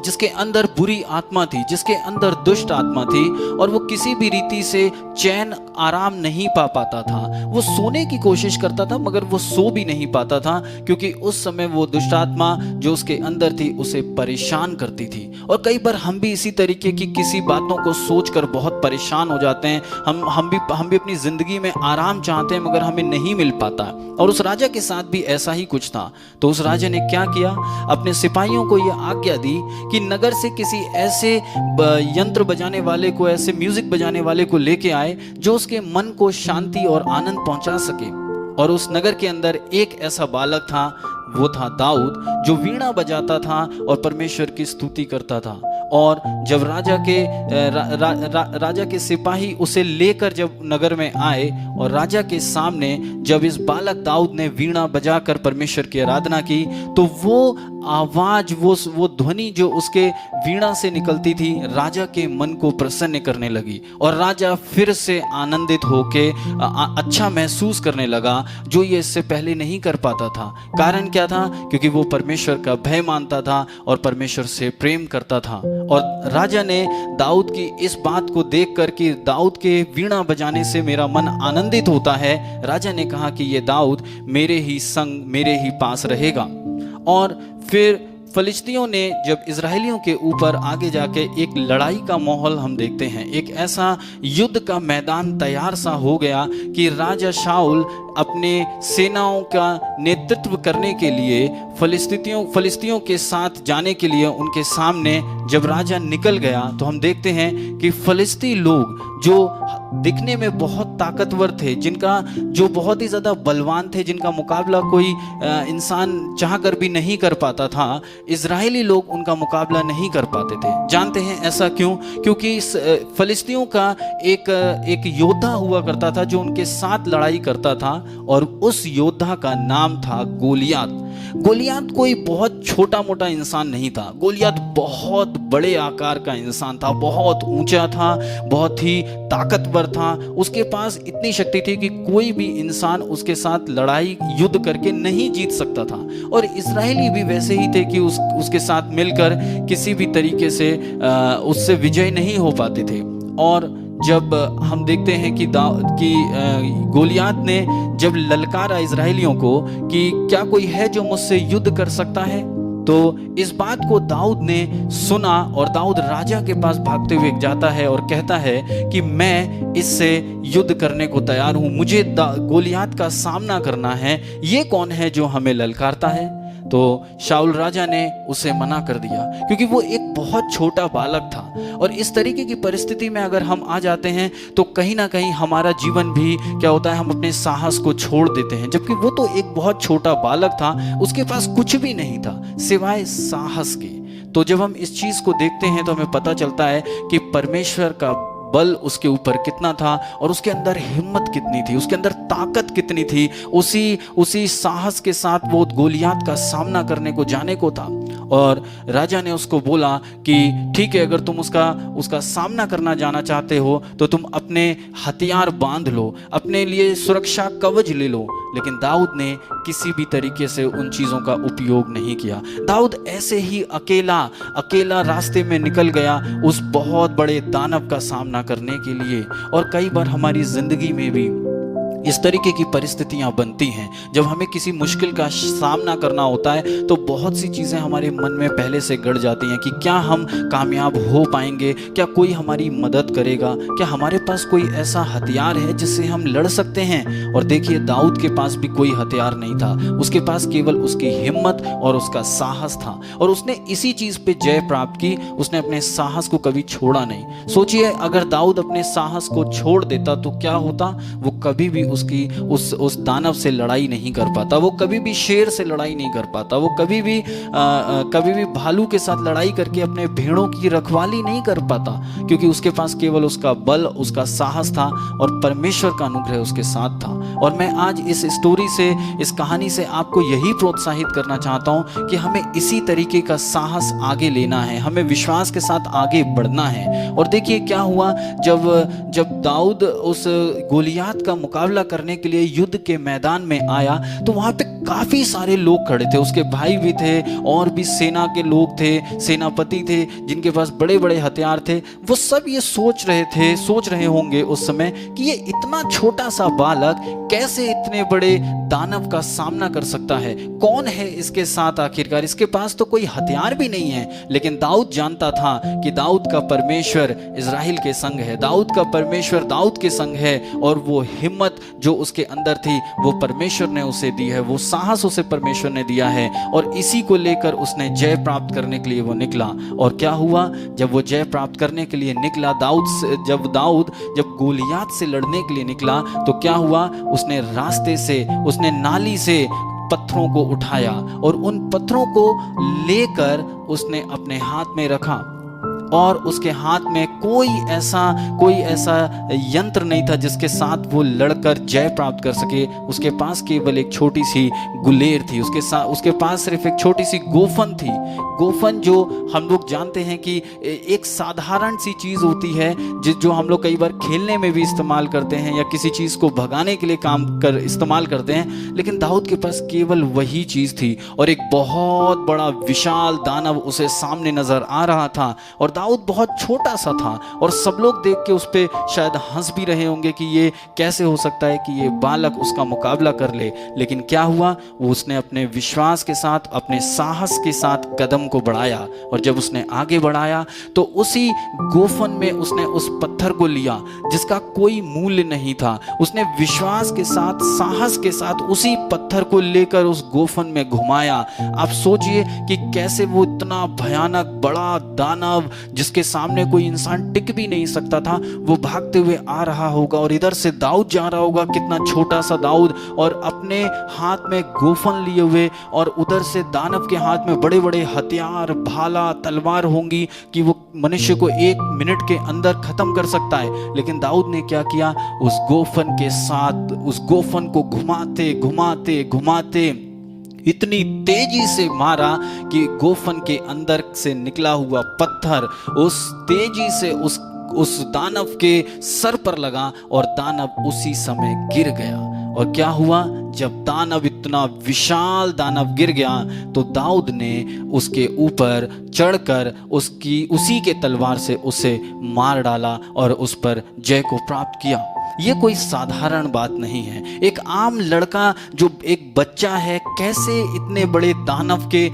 जिसके अंदर बुरी आत्मा थी, जिसके अंदर दुष्ट आत्मा थी, और वो किसी भी रीति से चैन आराम नहीं पा पाता था। वो सोने की कोशिश करता था मगर वो सो भी नहीं पाता था, क्योंकि उस समय वो दुष्ट आत्मा जो उसके अंदर थी उसे परेशान करती थी। और कई बार हम भी इसी तरीके की किसी बातों को सोचकर बहुत परेशान हो जाते हैं। हम भी अपनी जिंदगी में आराम चाहते हैं मगर हमें नहीं मिल पाता। और उस राजा के साथ भी ऐसा ही कुछ था। तो उस राजा ने क्या किया, अपने सिपाहियों को यह आज्ञा दी कि नगर से किसी ऐसे यंत्र बजाने वाले को, ऐसे म्यूजिक बजाने वाले को लेके आए जो उसके मन को शांति और आनंद पहुंचा सके। और उस नगर के अंदर एक ऐसा बालक था, वो था दाऊद, जो वीणा बजाता था और परमेश्वर की स्तुति करता था। और जब राजा के सिपाही उसे लेकर जब नगर में आए और राजा के सामने जब इस बालक दाऊद ने वीणा बजाकर परमेश्वर की आराधना की, तो वो आवाज, वो ध्वनि जो उसके वीणा से निकलती थी, राजा के मन को प्रसन्न करने लगी। और राजा फिर से आनंदित होके अच्छा महसूस करने लगा, जो ये इससे पहले नहीं कर पाता था। कारण क्या था? क्योंकि वो परमेश्वर का भय मानता था और परमेश्वर से प्रेम करता था। और राजा ने दाऊद की इस बात को देखकर कि दाऊद के वीणा बजाने से मेरा मन आनंदित होता है, राजा ने कहा कि ये दाऊद मेरे ही संग, मेरे ही पास रहेगा। और फिर फलिस्तियों ने जब इजरायलियों के ऊपर आगे जाके एक लड़ाई का माहौल हम देखते हैं, एक ऐसा युद्ध का मैदान तैयार सा हो गया कि राजा शाऊल अपने सेनाओं का नेतृत्व करने के लिए फलिस्तियों के साथ जाने के लिए उनके सामने जब राजा निकल गया, तो हम देखते हैं कि फलिस्ती लोग जो दिखने में बहुत ताकतवर थे, जो बहुत ही ज़्यादा बलवान थे, जिनका मुकाबला कोई इंसान चाहकर भी नहीं कर पाता था, इजरायली लोग उनका मुकाबला नहीं कर पाते थे। जानते हैं ऐसा क्यों? क्योंकि फलिस्तियों का एक योद्धा हुआ करता था जो उनके साथ लड़ाई करता था, और उस योद्धा का नाम था गोलियात। गोलियात कोई बहुत छोटा मोटा इंसान नहीं था, गोलियात बहुत बड़े आकार का इंसान था, बहुत ऊंचा था, बहुत ही ताकतवर था। उसके पास इतनी शक्ति थी कि कोई भी इंसान उसके साथ लड़ाई युद्ध करके नहीं जीत सकता था। और इजरायली भी वैसे ही थे कि उसके साथ मिलकर किसी भी तरीके से उससे विजय नहीं हो पाते थे। और जब हम देखते हैं कि गोलियात ने जब ललकारा इजरायलियों को कि क्या कोई है जो मुझसे युद्ध कर सकता है, तो इस बात को दाऊद ने सुना और दाऊद राजा के पास भागते हुए जाता है और कहता है कि मैं इससे युद्ध करने को तैयार हूं, मुझे गोलियात का सामना करना है। ये कौन है जो हमें ललकारता है? तो शाऊल राजा ने उसे मना कर दिया, क्योंकि वो एक बहुत छोटा बालक था। और इस तरीके की परिस्थिति में अगर हम आ जाते हैं तो कहीं ना कहीं हमारा जीवन भी क्या होता है, हम अपने साहस को छोड़ देते हैं। जबकि वो तो एक बहुत छोटा बालक था, उसके पास कुछ भी नहीं था सिवाय साहस के। तो जब हम इस चीज को देखते हैं तो हमें पता चलता है कि परमेश्वर का बल उसके ऊपर कितना था और उसके अंदर हिम्मत कितनी थी, उसके अंदर ताकत कितनी थी। उसी साहस के साथ वो गोलियात का सामना करने को जाने को था। और राजा ने उसको बोला कि ठीक है, अगर तुम उसका सामना करना जाना चाहते हो तो तुम अपने हथियार बांध लो, अपने लिए सुरक्षा कवच ले लो। लेकिन दाऊद ने किसी भी तरीके से उन चीज़ों का उपयोग नहीं किया। दाऊद ऐसे ही अकेला रास्ते में निकल गया उस बहुत बड़े दानव का सामना करने के लिए। और कई बार हमारी जिंदगी में भी इस तरीके की परिस्थितियां बनती हैं, जब हमें किसी मुश्किल का सामना करना होता है तो बहुत सी चीज़ें हमारे मन में पहले से गड़ जाती हैं कि क्या हम कामयाब हो पाएंगे, क्या कोई हमारी मदद करेगा, क्या हमारे पास कोई ऐसा हथियार है जिससे हम लड़ सकते हैं। और देखिए, दाऊद के पास भी कोई हथियार नहीं था, उसके पास केवल उसकी हिम्मत और उसका साहस था, और उसने इसी चीज़ पे जय प्राप्त की। उसने अपने साहस को कभी छोड़ा नहीं। सोचिए, अगर दाऊद अपने साहस को छोड़ देता तो क्या होता? वो कभी भी उस दानव से लड़ाई नहीं कर पाता, वो कभी भी शेर से लड़ाई नहीं कर पाता, वो कभी भी भालू के साथ लड़ाई करके अपने भेड़ों की रखवाली नहीं कर पाता, क्योंकि उसके पास केवल उसका बल, उसका साहस था और परमेश्वर का अनुग्रह उसके साथ था। और मैं आज इस स्टोरी से, इस कहानी से आपको यही प्रोत्साहित करना चाहता हूं कि हमें इसी तरीके का साहस आगे लेना है, हमें विश्वास के साथ आगे बढ़ना है। और देखिए क्या हुआ, जब दाऊद उस गोलियात का मुकाबला करने के लिए युद्ध के मैदान में आया तो वहां पे काफी सारे लोग खड़े थे, उसके भाई भी थे और भी सेना के लोग थे, सेनापति थे जिनके पास बड़े बड़े हथियार थे। वो सब ये सोच रहे होंगे उस समय कि ये इतना छोटा सा बालक कैसे इतने बड़े दानव का सामना कर सकता है, कौन है इसके साथ आखिरकार, इसके पास तो कोई हथियार भी नहीं है। लेकिन दाऊद जानता था कि दाऊद का परमेश्वर इज़राइल के संग है, दाऊद का परमेश्वर दाऊद के संग है, और वो हिम्मत जो उसके अंदर थी वो परमेश्वर ने उसे दी है, वो साहस उसे परमेश्वर ने दिया है, और इसी को लेकर उसने जय प्राप्त करने के लिए वो निकला। और क्या हुआ, जब वो जय प्राप्त करने के लिए निकला, दाऊद जब गोलियात से लड़ने के लिए निकला तो क्या हुआ, उसने रास्ते से, उसने नाली से पत्थरों को उठाया और उन पत्थरों को लेकर उसने अपने हाथ में रखा, और उसके हाथ में कोई ऐसा यंत्र नहीं था जिसके साथ वो लड़कर जय प्राप्त कर सके। उसके पास केवल एक छोटी सी गुलेर थी, उसके पास सिर्फ एक छोटी सी गोफन थी। गोफन जो हम लोग जानते हैं कि एक साधारण सी चीज़ होती है जो हम लोग कई बार खेलने में भी इस्तेमाल करते हैं या किसी चीज़ को भगाने के लिए इस्तेमाल करते हैं, लेकिन दाऊद के पास केवल वही चीज़ थी, और एक बहुत बड़ा विशाल दानव उसे सामने नजर आ रहा था। और दाऊद बहुत छोटा सा था और सब लोग देख के उस पर शायद हंस भी रहे होंगे कि ये कैसे हो सकता है कि ये बालक उसका मुकाबला कर ले। लेकिन क्या हुआ, वो उसने अपने विश्वास के साथ, अपने साहस के साथ कदम को बढ़ाया, और जब उसने आगे बढ़ाया तो उसी गोफन में उसने उस पत्थर को लिया जिसका कोई मूल्य नहीं था। उसने विश्वास के साथ, साहस के साथ उसी पत्थर को लेकर उस गोफन में घुमाया। आप सोचिए कि कैसे वो इतना भयानक बड़ा दानव जिसके सामने कोई इंसान टिक भी नहीं सकता था, वो भागते हुए आ रहा होगा, और इधर से दाऊद जा रहा होगा, कितना छोटा सा दाऊद, और अपने हाथ में गोफन लिए हुए, और उधर से दानव के हाथ में बड़े बड़े हथियार, भाला, तलवार होंगी कि वो मनुष्य को 1 मिनट के अंदर खत्म कर सकता है। लेकिन दाऊद ने क्या किया, उस गोफन के साथ उस गोफन को घुमाते घुमाते घुमाते इतनी तेजी से मारा कि गोफन के अंदर से निकला हुआ पत्थर उस तेजी से उस दानव के सर पर लगा, और दानव उसी समय गिर गया। और क्या हुआ, जब दानव, इतना विशाल दानव गिर गया तो दाऊद ने उसके ऊपर चढ़कर उसी के तलवार से उसे मार डाला और उस पर जय को प्राप्त किया। ये कोई साधारण बात नहीं है। एक आम लड़का जो एक बच्चा है कैसे इतने बड़े दानव के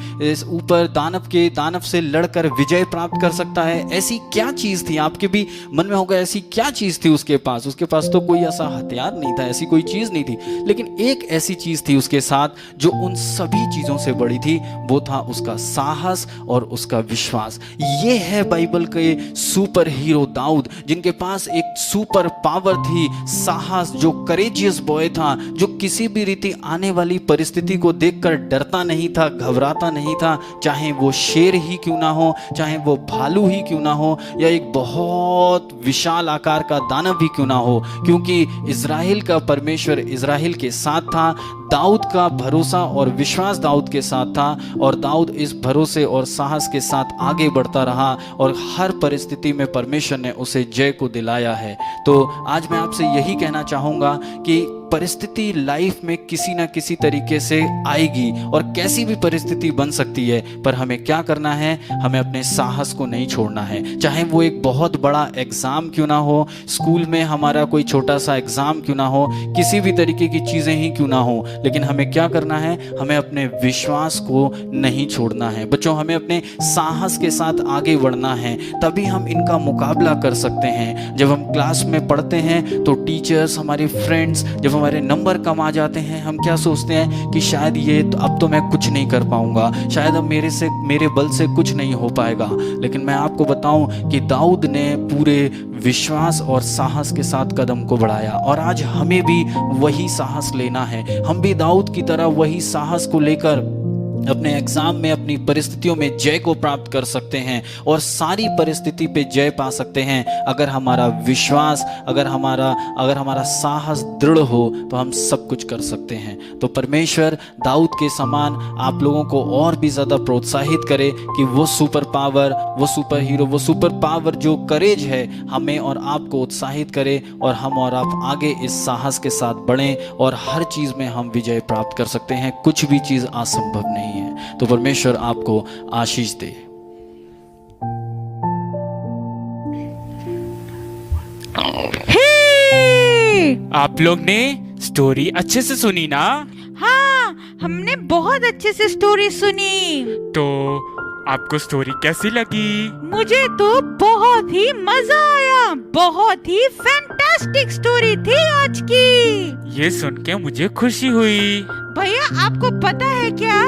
ऊपर दानव से लड़कर विजय प्राप्त कर सकता है? ऐसी क्या चीज थी? आपके भी मन में होगा ऐसी क्या चीज थी उसके पास तो कोई ऐसा हथियार नहीं था, ऐसी कोई चीज नहीं थी, लेकिन एक ऐसी चीज थी उसके साथ जो उन सभी चीजों से बड़ी थी, वो था उसका साहस और उसका विश्वास। ये है बाइबल के सुपर हीरो दाऊद, जिनके पास एक सुपर पावर थी, साहस, जो करेजियस बॉय था, जो किसी भी रीति आने वाली परिस्थिति को देखकर डरता नहीं था, घबराता नहीं था, चाहे वो शेर ही क्यों ना हो, चाहे वो भालू ही क्यों ना हो, या एक बहुत विशाल आकार का दानव ही क्यों ना हो, क्योंकि इज़राइल का परमेश्वर इज़राइल के साथ था। दाऊद का भरोसा और विश्वास दाऊद के साथ था, और दाऊद इस भरोसे और साहस के साथ आगे बढ़ता रहा, और हर परिस्थिति में परमेश्वर ने उसे जय को दिलाया है। तो आज मैं आपसे यही कहना चाहूँगा कि परिस्थिति लाइफ में किसी ना किसी तरीके से आएगी और कैसी भी परिस्थिति बन सकती है, पर हमें क्या करना है, हमें अपने साहस को नहीं छोड़ना है। चाहे वो एक बहुत बड़ा एग्ज़ाम क्यों ना हो, स्कूल में हमारा कोई छोटा सा एग्ज़ाम क्यों ना हो, किसी भी तरीके की चीज़ें ही क्यों ना हो, लेकिन हमें क्या करना है, हमें अपने विश्वास को नहीं छोड़ना है। बच्चों, हमें अपने साहस के साथ आगे बढ़ना है, तभी हम इनका मुकाबला कर सकते हैं। जब हम क्लास में पढ़ते हैं तो टीचर्स, हमारे फ्रेंड्स, जब हमारे नंबर कम आ जाते हैं, हम क्या सोचते हैं कि शायद ये तो अब तो मैं कुछ नहीं कर पाऊंगा, शायद अब मेरे बल से कुछ नहीं हो पाएगा। लेकिन मैं आपको बताऊं कि दाऊद ने पूरे विश्वास और साहस के साथ कदम को बढ़ाया, और आज हमें भी वही साहस लेना है। हम भी दाऊद की तरह वही साहस को लेकर अपने एग्जाम में, अपनी परिस्थितियों में जय को प्राप्त कर सकते हैं और सारी परिस्थिति पे जय पा सकते हैं। अगर हमारा विश्वास, अगर हमारा साहस दृढ़ हो तो हम सब कुछ कर सकते हैं। तो परमेश्वर दाऊद के समान आप लोगों को और भी ज़्यादा प्रोत्साहित करे कि वो सुपर पावर, वो सुपर हीरो, वो सुपर पावर जो करेज है, हमें और आपको उत्साहित करे और हम और आप आगे इस साहस के साथ बढ़ें और हर चीज़ में हम विजय प्राप्त कर सकते हैं। कुछ भी चीज़ असंभव नहीं है। तो परमेश्वर आपको आशीष दे। हे! आप लोग ने स्टोरी अच्छे से सुनी ना? हाँ, हमने बहुत अच्छे से स्टोरी सुनी। तो आपको स्टोरी कैसी लगी? मुझे तो बहुत ही मजा आया। बहुत ही फैंटास्टिक स्टोरी थी आज की। ये सुन के मुझे खुशी हुई। भैया, आपको पता है क्या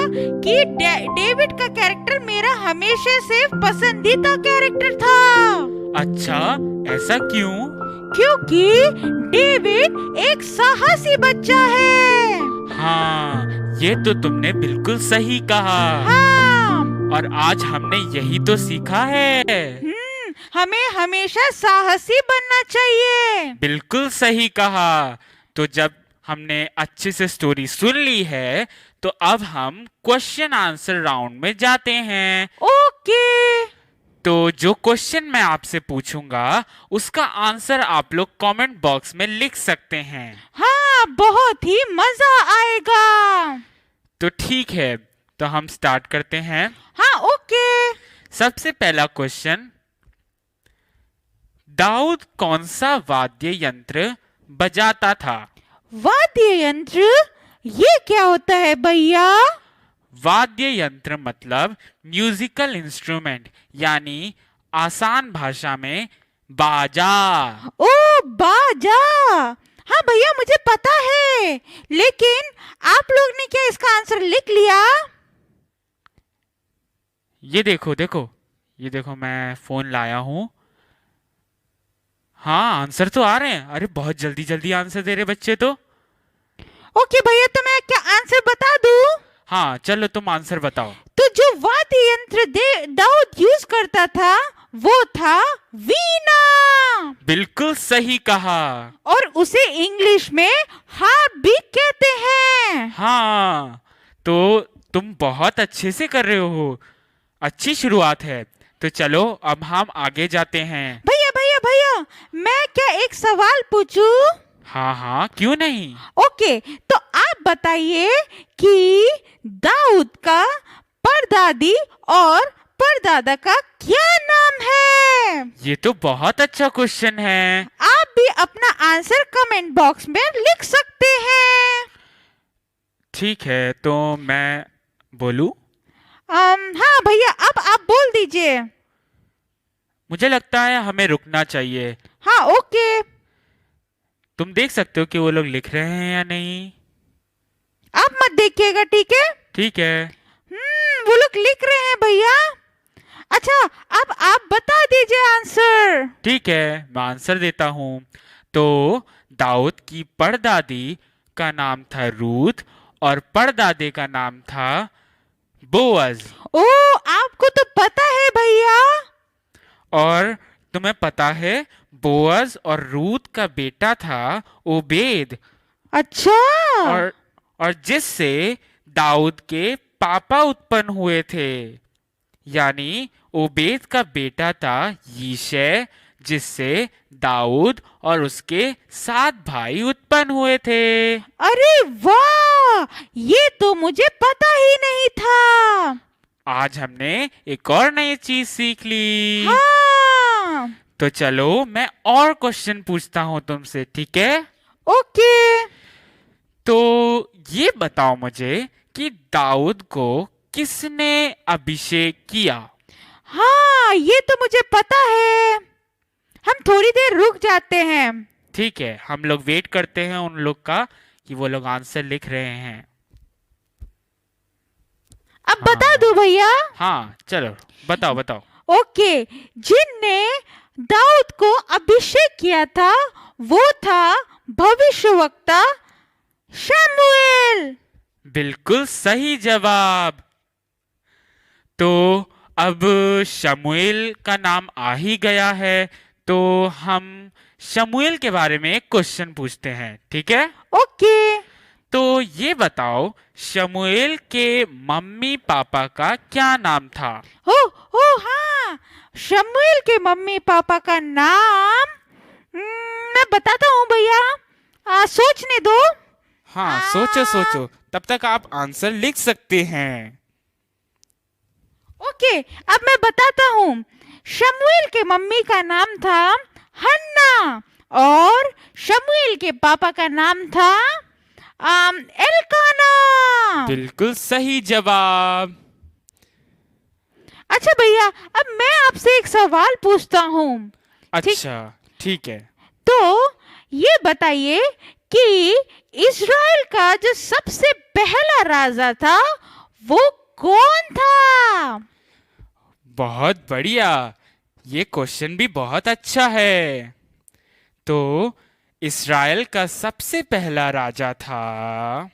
कि डेविड का कैरेक्टर मेरा हमेशा से पसंदीदा कैरेक्टर था। अच्छा, ऐसा क्यों? क्योंकि डेविड एक साहसी बच्चा है। हाँ, ये तो तुमने बिल्कुल सही कहा। हाँ। और आज हमने यही तो सीखा है। हमें हमेशा साहसी बनना चाहिए। बिल्कुल सही कहा। तो जब हमने अच्छे से स्टोरी सुन ली है, तो अब हम क्वेश्चन आंसर राउंड में जाते हैं। ओके। तो जो क्वेश्चन मैं आपसे पूछूंगा, उसका आंसर आप लोग कमेंट बॉक्स में लिख सकते हैं। हाँ, बहुत ही मजा आएगा। तो ठीक है, तो हम स्टार्ट करते हैं। हाँ, ओके। सबसे पहला क्वेश्चन, दाऊद कौन सा वाद्य यंत्र बजाता था? वाद्य यंत्र? ये क्या होता है भैया? वाद्य यंत्र मतलब म्यूजिकल इंस्ट्रूमेंट, यानी आसान भाषा में बाजा। ओ, बाजा। हाँ भैया, मुझे पता है, लेकिन आप लोग ने क्या इसका आंसर लिख लिया? ये देखो देखो, ये देखो, मैं फोन लाया हूं। हाँ, आंसर तो आ रहे हैं। अरे बहुत जल्दी जल्दी आंसर दे रहे बच्चे तो। ओके भैया, तो मैं क्या आंसर बता दूं? हाँ, चलो तुम आंसर बताओ। तो जो वाद्य यंत्र दाऊद यूज करता था वो था वीणा। बिल्कुल सही कहा। और उसे इंग्लिश में हार्प भी कहते हैं। हाँ, तो तुम बहुत अच्छे से कर रहे हो। अच्छी शुरुआत है। तो चलो अब हम आगे जाते हैं। भैया भैया भैया, मैं क्या एक सवाल पूछूं? हाँ हाँ, क्यों नहीं। ओके, तो आप बताइए कि दाऊद का परदादी और परदादा का क्या नाम है? ये तो बहुत अच्छा क्वेश्चन है। आप भी अपना आंसर कमेंट बॉक्स में लिख सकते हैं। ठीक है, तो मैं बोलूं? हाँ भैया, अब आप बोल दीजिए। मुझे लगता है हमें रुकना चाहिए। हाँ, ओके। तुम देख सकते हो कि वो लोग लिख रहे हैं या नहीं। आप मत देखिएगा, ठीक है? ठीक है। वो लोग लिख रहे हैं भैया। अच्छा, अब आप बता दीजिए आंसर। ठीक है, मैं आंसर देता हूँ। तो दाऊद की परदादी का नाम था रूथ और परदादे का नाम था बोअज। ओ, आपको तो पता है भैया। और तुम्हें पता है, बोअज और रूथ का बेटा था ओबेद। अच्छा। और जिससे दाऊद के पापा उत्पन्न हुए थे, यानी ओबेद का बेटा था यीशे, जिससे दाऊद और उसके 7 भाई उत्पन्न हुए थे। अरे वाह, ये तो मुझे पता ही नहीं था। आज हमने एक और नई चीज सीख ली। हाँ, तो चलो मैं और क्वेश्चन पूछता हूँ तुमसे, ठीक है? ओके। तो ये बताओ मुझे कि दाऊद को किसने अभिषेक किया? हाँ, ये तो मुझे पता है। हम थोड़ी देर रुक जाते हैं। ठीक है, हम लोग वेट करते हैं उन लोग का कि वो लोग आंसर लिख रहे हैं। अब बता दो भैया। हाँ चलो बताओ बताओ। ओके, जिनने दाऊद को अभिषेक किया था वो था भविष्यवक्ता शमूएल। बिल्कुल सही जवाब। तो अब शमूएल का नाम आ ही गया है, तो हम शमूएल के बारे में एक क्वेश्चन पूछते हैं, ठीक है? ओके। तो ये बताओ शमूएल के मम्मी पापा का क्या नाम था? ओ हाँ, शमूएल के मम्मी पापा का नाम मैं बताता हूँ भैया, सोचने दो। हाँ सोचो सोचो, तब तक आप आंसर लिख सकते हैं। ओके, अब मैं बताता हूँ। शमूएल के मम्मी का नाम था हन्ना और शमूएल के पापा का नाम था एल्काना। बिल्कुल सही जवाब। अच्छा भैया, अब मैं आपसे एक सवाल पूछता हूँ। अच्छा ठीक है। तो ये बताइए कि इज़राइल का जो सबसे पहला राजा था वो कौन था? बहुत बढ़िया, ये क्वेश्चन भी बहुत अच्छा है। तो इस्राएल का सबसे पहला राजा था,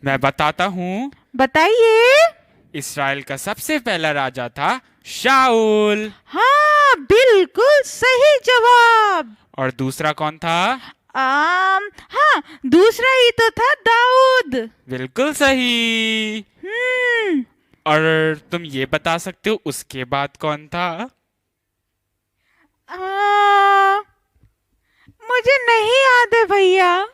मैं बताता हूँ। बताइए। इस्राएल का सबसे पहला राजा था शाऊल। हाँ, बिल्कुल सही जवाब। और दूसरा कौन था? हाँ, दूसरा ही तो था दाऊद। बिल्कुल सही। और तुम ये बता सकते हो उसके बाद कौन था? मुझे नहीं याद है भैया।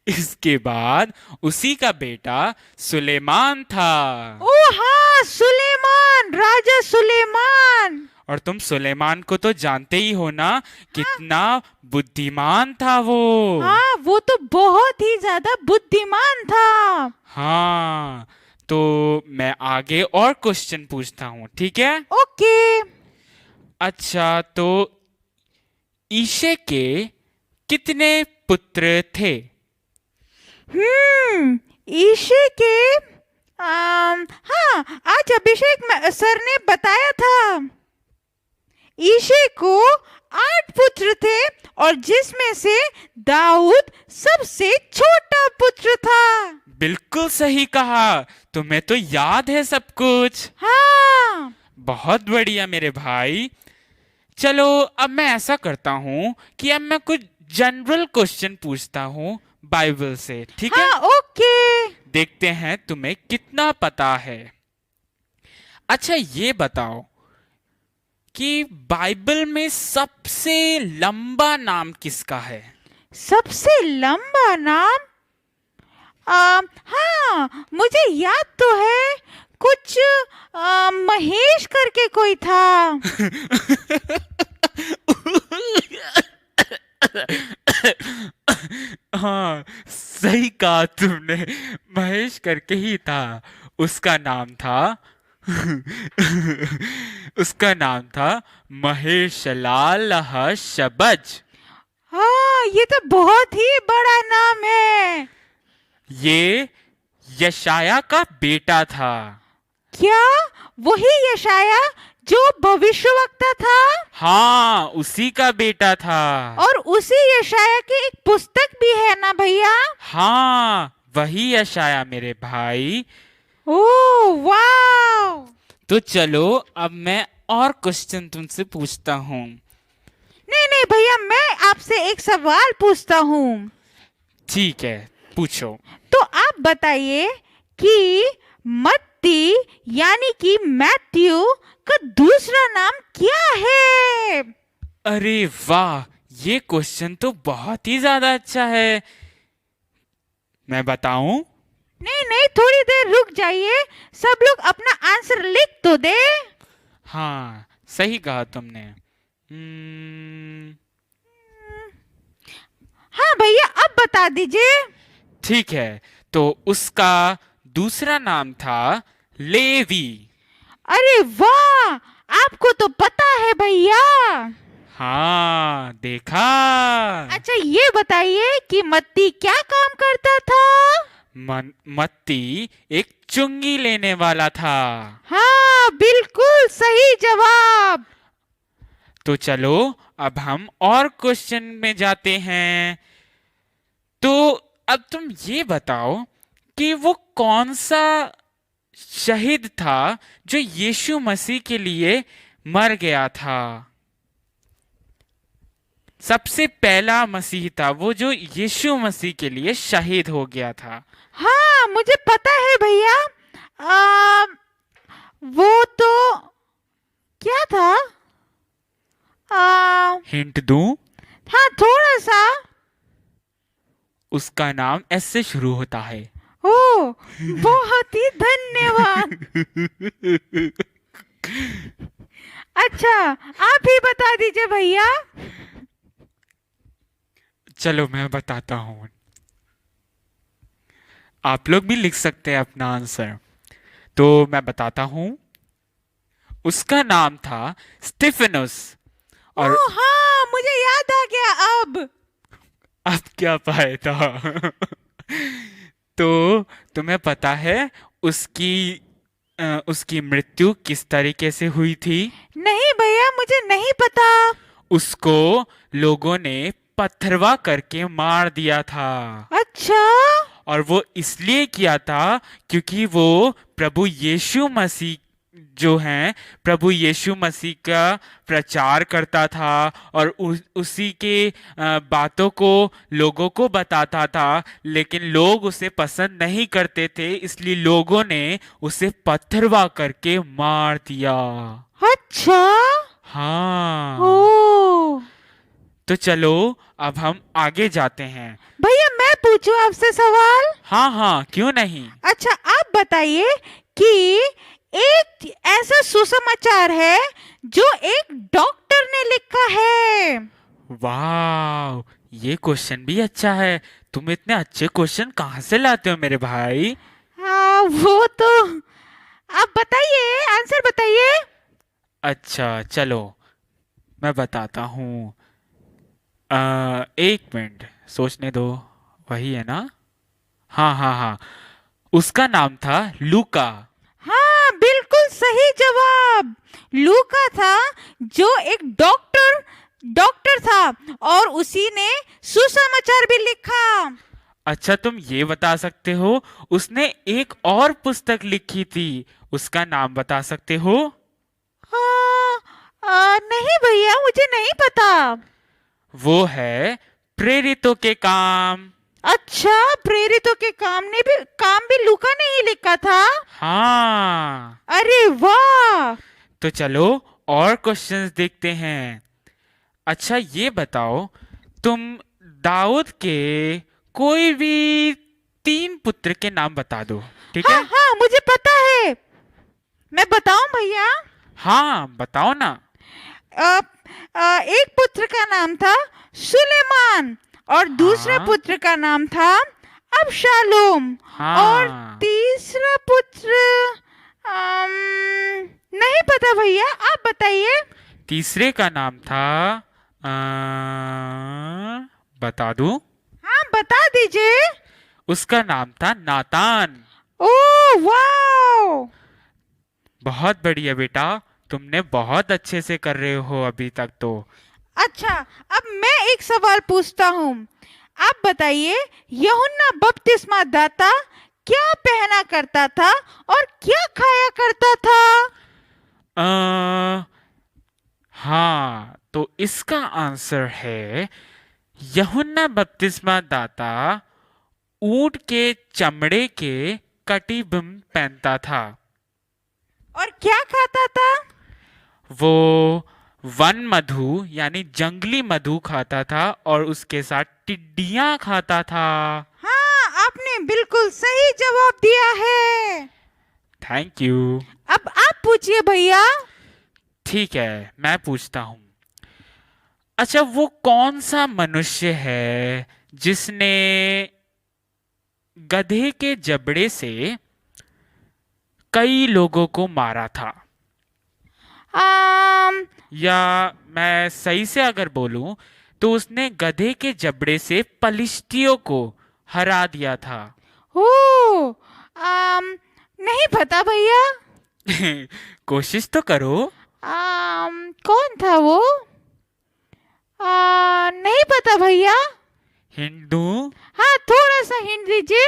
इसके बाद उसी का बेटा सुलेमान था। ओ हाँ, सुलेमान, राजा सुलेमान। और तुम सुलेमान को तो जानते ही हो ना, कितना बुद्धिमान था वो। हाँ, वो तो बहुत ही ज्यादा बुद्धिमान था। हाँ, तो मैं आगे और क्वेश्चन पूछता हूँ, ठीक है? ओके। अच्छा, तो ईशे के कितने पुत्र थे? ईशे के हाँ, आज अभिषेक सर ने बताया था। ईशे को 8 पुत्र थे और जिसमें से दाऊद सबसे छोटा पुत्र था। बिल्कुल सही कहा, तुम्हें तो याद है सब कुछ। हाँ। बहुत बढ़िया मेरे भाई। चलो अब मैं ऐसा करता हूँ कि अब मैं कुछ जनरल क्वेश्चन पूछता हूँ बाइबल से, ठीक है? हाँ, ओके। देखते हैं तुम्हें कितना पता है। अच्छा ये बताओ कि बाइबल में सबसे लंबा नाम किसका है? सबसे लंबा नाम हाँ, मुझे याद तो है, कुछ महेश करके कोई था। हाँ सही कहा तुमने, महेश करके ही था। उसका नाम था उसका नाम था महेशलाल शबज। हाँ, ये तो बहुत ही बड़ा नाम है। ये यशाया का बेटा था। क्या वही यशाया जो भविष्यवक्ता था? हाँ, उसी का बेटा था। और उसी यशाया की एक पुस्तक भी है ना भैया? हाँ, वही यशाया मेरे भाई। ओह वाव। तो चलो अब मैं और क्वेश्चन तुमसे पूछता हूँ। नहीं नहीं भैया, मैं आपसे एक सवाल पूछता हूँ। ठीक है, पूछो। तो आप बताइए कि मत्ती मत्ती यानी कि मैथ्यू का दूसरा नाम क्या है? अरे वाह, ये क्वेश्चन तो बहुत ही ज्यादा अच्छा है। मैं बताऊं? नहीं नहीं, थोड़ी देर रुक जाइए, सब लोग अपना आंसर लिख तो दे। हाँ, सही कहा तुमने। हाँ भैया, अब बता दीजिए। ठीक है, तो उसका दूसरा नाम था लेवी। अरे वाह, आपको तो पता है भैया। हाँ, देखा। अच्छा ये बताइए कि मत्ती क्या काम करता था? मत्ती एक चुंगी लेने वाला था। हाँ बिल्कुल सही जवाब। तो चलो अब हम और क्वेश्चन में जाते हैं। तो अब तुम ये बताओ कि वो कौन सा शहीद था जो यीशु मसीह के लिए मर गया था। सबसे पहला मसीह था वो जो यीशु मसीह के लिए शहीद हो गया था। हाँ मुझे पता है भैया। वो तो क्या था? हिंट दूं? हाँ थोड़ा सा। उसका नाम एस से शुरू होता है। ओ, बहुत ही धन्यवाद। अच्छा आप ही बता दीजिए भैया। चलो मैं बताता हूं, आप लोग भी लिख सकते हैं अपना आंसर। तो मैं बताता हूं, उसका नाम था स्टीफेनस। और ओ हाँ, मुझे याद आ गया अब क्या पाया था? तो तुम्हें पता है उसकी मृत्यु किस तरीके से हुई थी? नहीं भैया, मुझे नहीं पता। उसको लोगों ने पत्थरवा करके मार दिया था। अच्छा। और वो इसलिए किया था क्योंकि वो प्रभु यीशु मसीह जो हैं, प्रभु यीशु मसीह का प्रचार करता था और उसी के बातों को लोगों को बताता था। लेकिन लोग उसे पसंद नहीं करते थे, इसलिए लोगों ने उसे पत्थरवा करके मार दिया। अच्छा। हाँ। ओ तो चलो अब हम आगे जाते हैं। भैया, मैं पूछूं आपसे सवाल? हाँ हाँ, क्यों नहीं। अच्छा आप बताइए कि एक ऐसा सुसमाचार है जो एक डॉक्टर ने लिखा है। वाह, ये क्वेश्चन भी अच्छा है। तुम इतने अच्छे क्वेश्चन कहाँ से लाते हो मेरे भाई? हाँ वो तो, आप बताइए, आंसर बताइए। अच्छा चलो मैं बताता हूँ। 1 मिनट सोचने दो। वही है ना? हाँ हाँ हाँ, उसका नाम था लूका। हाँ बिल्कुल सही जवाब। लूका था जो एक डॉक्टर था और उसी ने सुसमाचार भी लिखा। अच्छा, तुम ये बता सकते हो उसने एक और पुस्तक लिखी थी, उसका नाम बता सकते हो? हाँ, नहीं भैया, मुझे नहीं पता। वो है प्रेरितों के काम। अच्छा, प्रेरितों के काम भी लूका ने ही लिखा था। हाँ। अरे वाह। तो चलो और क्वेश्चंस देखते हैं। अच्छा ये बताओ, तुम दाऊद के कोई भी 3 पुत्र के नाम बता दो, ठीक हाँ है? हाँ मुझे पता है, मैं बताऊं भैया? हाँ बताओ ना। अ, एक पुत्र का नाम था सुलेमान और दूसरा हाँ। पुत्र का नाम था अबशालोम। हाँ। और तीसरा पुत्र नहीं पता भैया, आप बताइए। तीसरे का नाम था बता दूं? हाँ बता दीजिए। उसका नाम था नातान। Oh wow. बहुत बढ़िया बेटा, तुमने बहुत अच्छे से कर रहे हो अभी तक तो। अच्छा, अब मैं एक सवाल पूछता हूँ। आप बताइए, यूहन्ना बपतिस्मा दाता क्या पहना करता था और क्या खाया करता था? हाँ, तो इसका आंसर है यूहन्ना बपतिस्मा दाता ऊंट के चमड़े के कटिबंध पहनता था। और क्या खाता था? वो वन मधु यानी जंगली मधु खाता था और उसके साथ टिड्डियां खाता था। हाँ, आपने बिल्कुल सही जवाब दिया है। Thank you. अब आप पूछिए भैया। ठीक है, मैं पूछता हूँ। अच्छा, वो कौन सा मनुष्य है जिसने गधे के जबड़े से कई लोगों को मारा था? या मैं सही से अगर बोलूं तो उसने गधे के जबड़े से पलिश्तियों को हरा दिया था। ओ, नहीं पता भैया। कोशिश तो करो। कौन था वो? नहीं पता भैया। हिंट दूं? हाँ, थोड़ा सा हिंट दीजिए।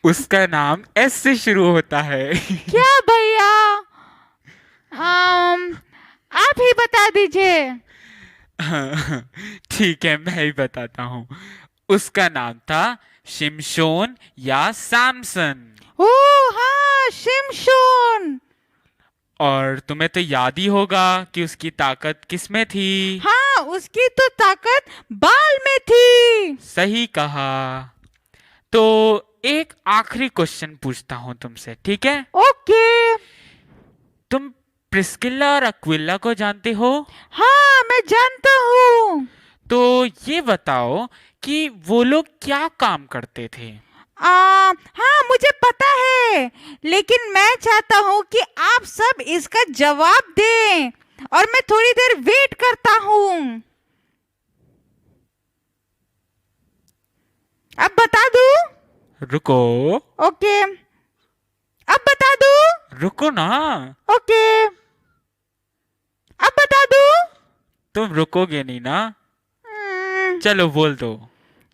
उसका नाम एस से शुरू होता है। क्या भैया? आप ही बता दीजिए। ठीक है, मैं ही बताता हूँ। उसका नाम था शिमशोन या सैमसन। ओ हाँ, शिमशोन। और तुम्हें तो याद ही होगा कि उसकी ताकत किसमें थी? हाँ, उसकी तो ताकत बाल में थी। सही कहा। तो एक आखिरी क्वेश्चन पूछता हूं तुमसे, ठीक है? ओके। तुम प्रिस्किला और अक्विला को जानते हो? हाँ, मैं जानता हूँ। तो ये बताओ कि वो लोग क्या काम करते थे? हाँ, मुझे पता है, लेकिन मैं चाहता हूँ कि आप सब इसका जवाब दें और मैं थोड़ी देर वेट करता हूँ। अब बता दूँ? रुको। ओके, अब बता दूँ? रुको ना। ओके, अब बता दूँ? तुम रुकोगे नहीं ना? चलो बोल दो।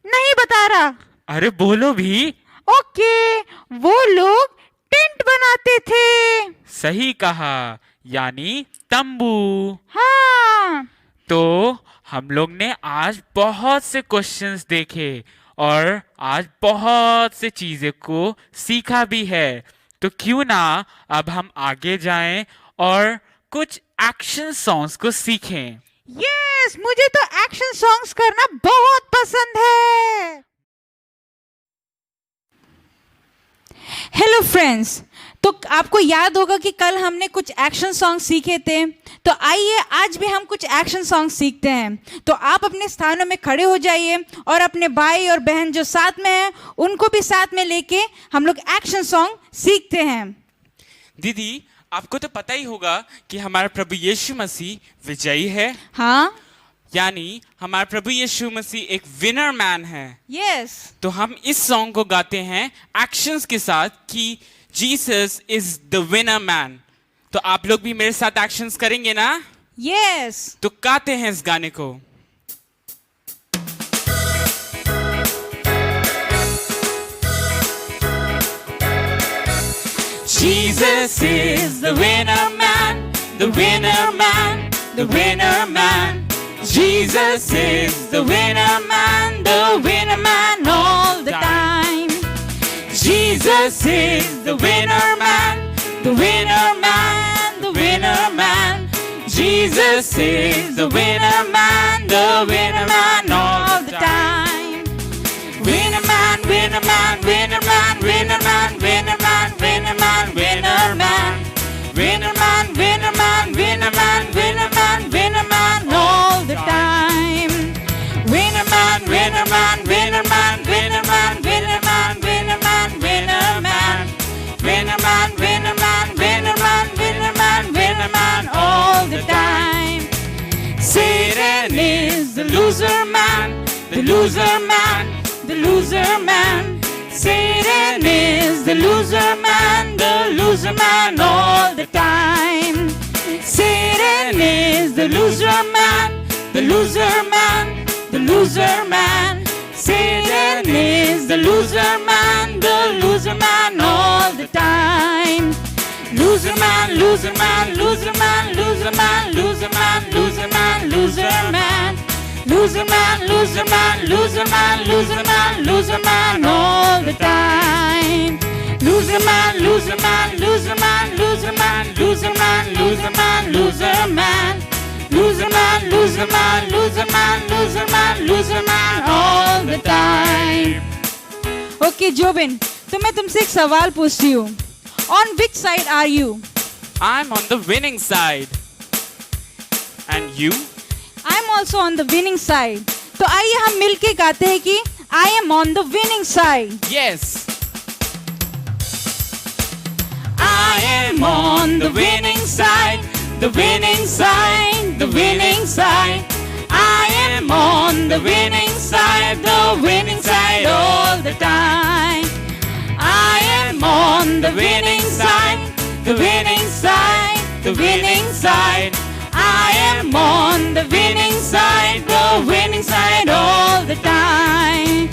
नहीं बता रहा। अरे बोलो भी। ओके, वो लोग टेंट बनाते थे। सही कहा, यानी तंबू। हाँ। तो हम लोग ने आज बहुत से क्वेश्चंस देखे और आज बहुत से चीजें को सीखा भी है। तो क्यों ना अब हम आगे जाएं और कुछ एक्शन सॉन्ग्स को सीखें। यस, मुझे तो एक्शन सॉन्ग्स करना बहुत पसंद है। हेलो फ्रेंड्स, तो आपको याद होगा कि कल हमने कुछ एक्शन सॉन्ग सीखे थे। तो आइए आज भी हम कुछ एक्शन सॉन्ग सीखते हैं। तो आप अपने स्थानों में खड़े हो जाइए और अपने भाई और बहन जो साथ में हैं उनको भी साथ में लेके हम लोग एक्शन सॉन्ग सीखते हैं। दीदी, आपको तो पता ही होगा कि हमारा प्रभु यीशु मसीह विजयी है। हाँ, यानी हमारा प्रभु यीशु मसीह एक विनर मैन है। यस। तो हम इस सॉन्ग को गाते हैं एक्शंस के साथ कि Jesus is the winner man. तो आप लोग भी मेरे साथ एक्शंस करेंगे ना? यस। तो गाते हैं इस गाने को। Jesus is the winner man, the winner man, the winner man. Jesus is the winner man, the winner man all the time. Jesus is the winner man, the winner man, the winner man. Jesus is the winner man, the winner man all the time. Winner man, winner man, winner man, winner man, winner man, winner man, winner man. Winner man, winner man, winner man, winner man, winner man all the time. Winner man, winner man, winner man, winner man, winner man, winner man, winner man. Winner man, winner man, winner man, winner man, winner man all the time. Satan is the loser man, the loser man, the loser man. Satan is the loser man, the loser man all the time. Satan is the loser man, the loser man, the loser man. Satan is the loser man, the loser man all the time. Loser man, loser man, loser man, loser man, loser man, loser man, loser man. loser man, loser man, loser man, loser man, loser man all the time. Loser man, loser man, loser man, loser man, loser man, loser man, loser man. Loser man, loser man, loser man, loser man, loser man all the time. Okay Jobin, तो मैं तुमसे एक सवाल पूछती हूँ. On which side are you? I'm on the winning side. And you? I'm also on the winning side. तो आइए हम मिलके गाते हैं कि I am on the winning side. Yes. I am on the winning side, the winning side, the winning side. I am on the winning side, the winning side all the time. I am on the winning side, the winning side, the winning side. I am on the winning side, the winning side all the time.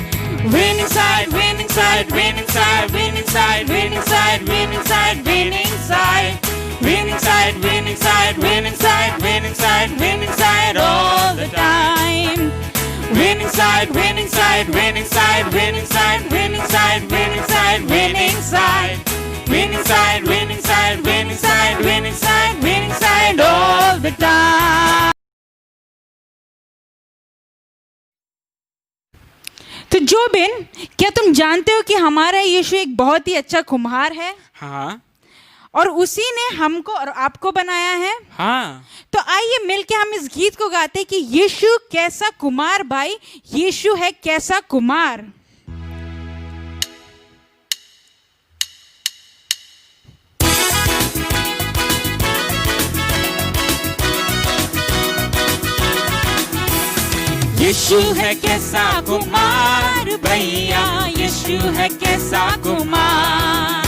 Winning side, winning side, winning side, winning side, winning side, winning side, winning side. Winning side, winning side, winning side, winning side, winning side all the time. Winning side, winning side, winning side, winning side, winning side, winning side, winning side. Winning side, winning side, winning side, winning side, winning side all the time. तो जोबिन, क्या तुम जानते हो कि हमारा यीशु एक बहुत ही अच्छा कुम्हार है हाँ और उसी ने हमको और आपको बनाया है. हाँ. तो आइए मिलके हम इस गीत को गाते हैं कि यीशु कैसा कुमार भाई, यीशु है कैसा कुमार. यीशु है कैसा कुमार भैया, यीशु है कैसा कुमार.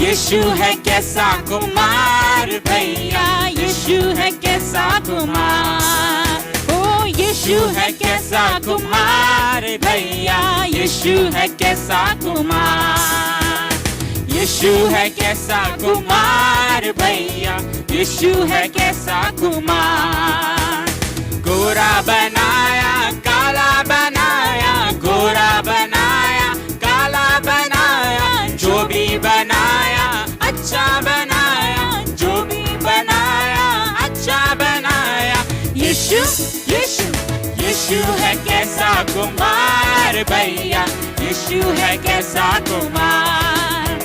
यीशु है कैसा कुमार भैया, यीशु है कैसा कुमार. ओ यीशु है कैसा कुमार भैया, यीशु है कैसा कुमार. यीशु है कैसा कुमार भैया, यीशु है कैसा कुमार. गोरा बनाया काला बनाया, गोरा बनाया काला बनाया, जो भी बनाया अच्छा बनाया, जो भी बनाया अच्छा बनाया. यीशु यीशु यीशु है कैसा कुमार भैया, यीशु है कैसा कुमार.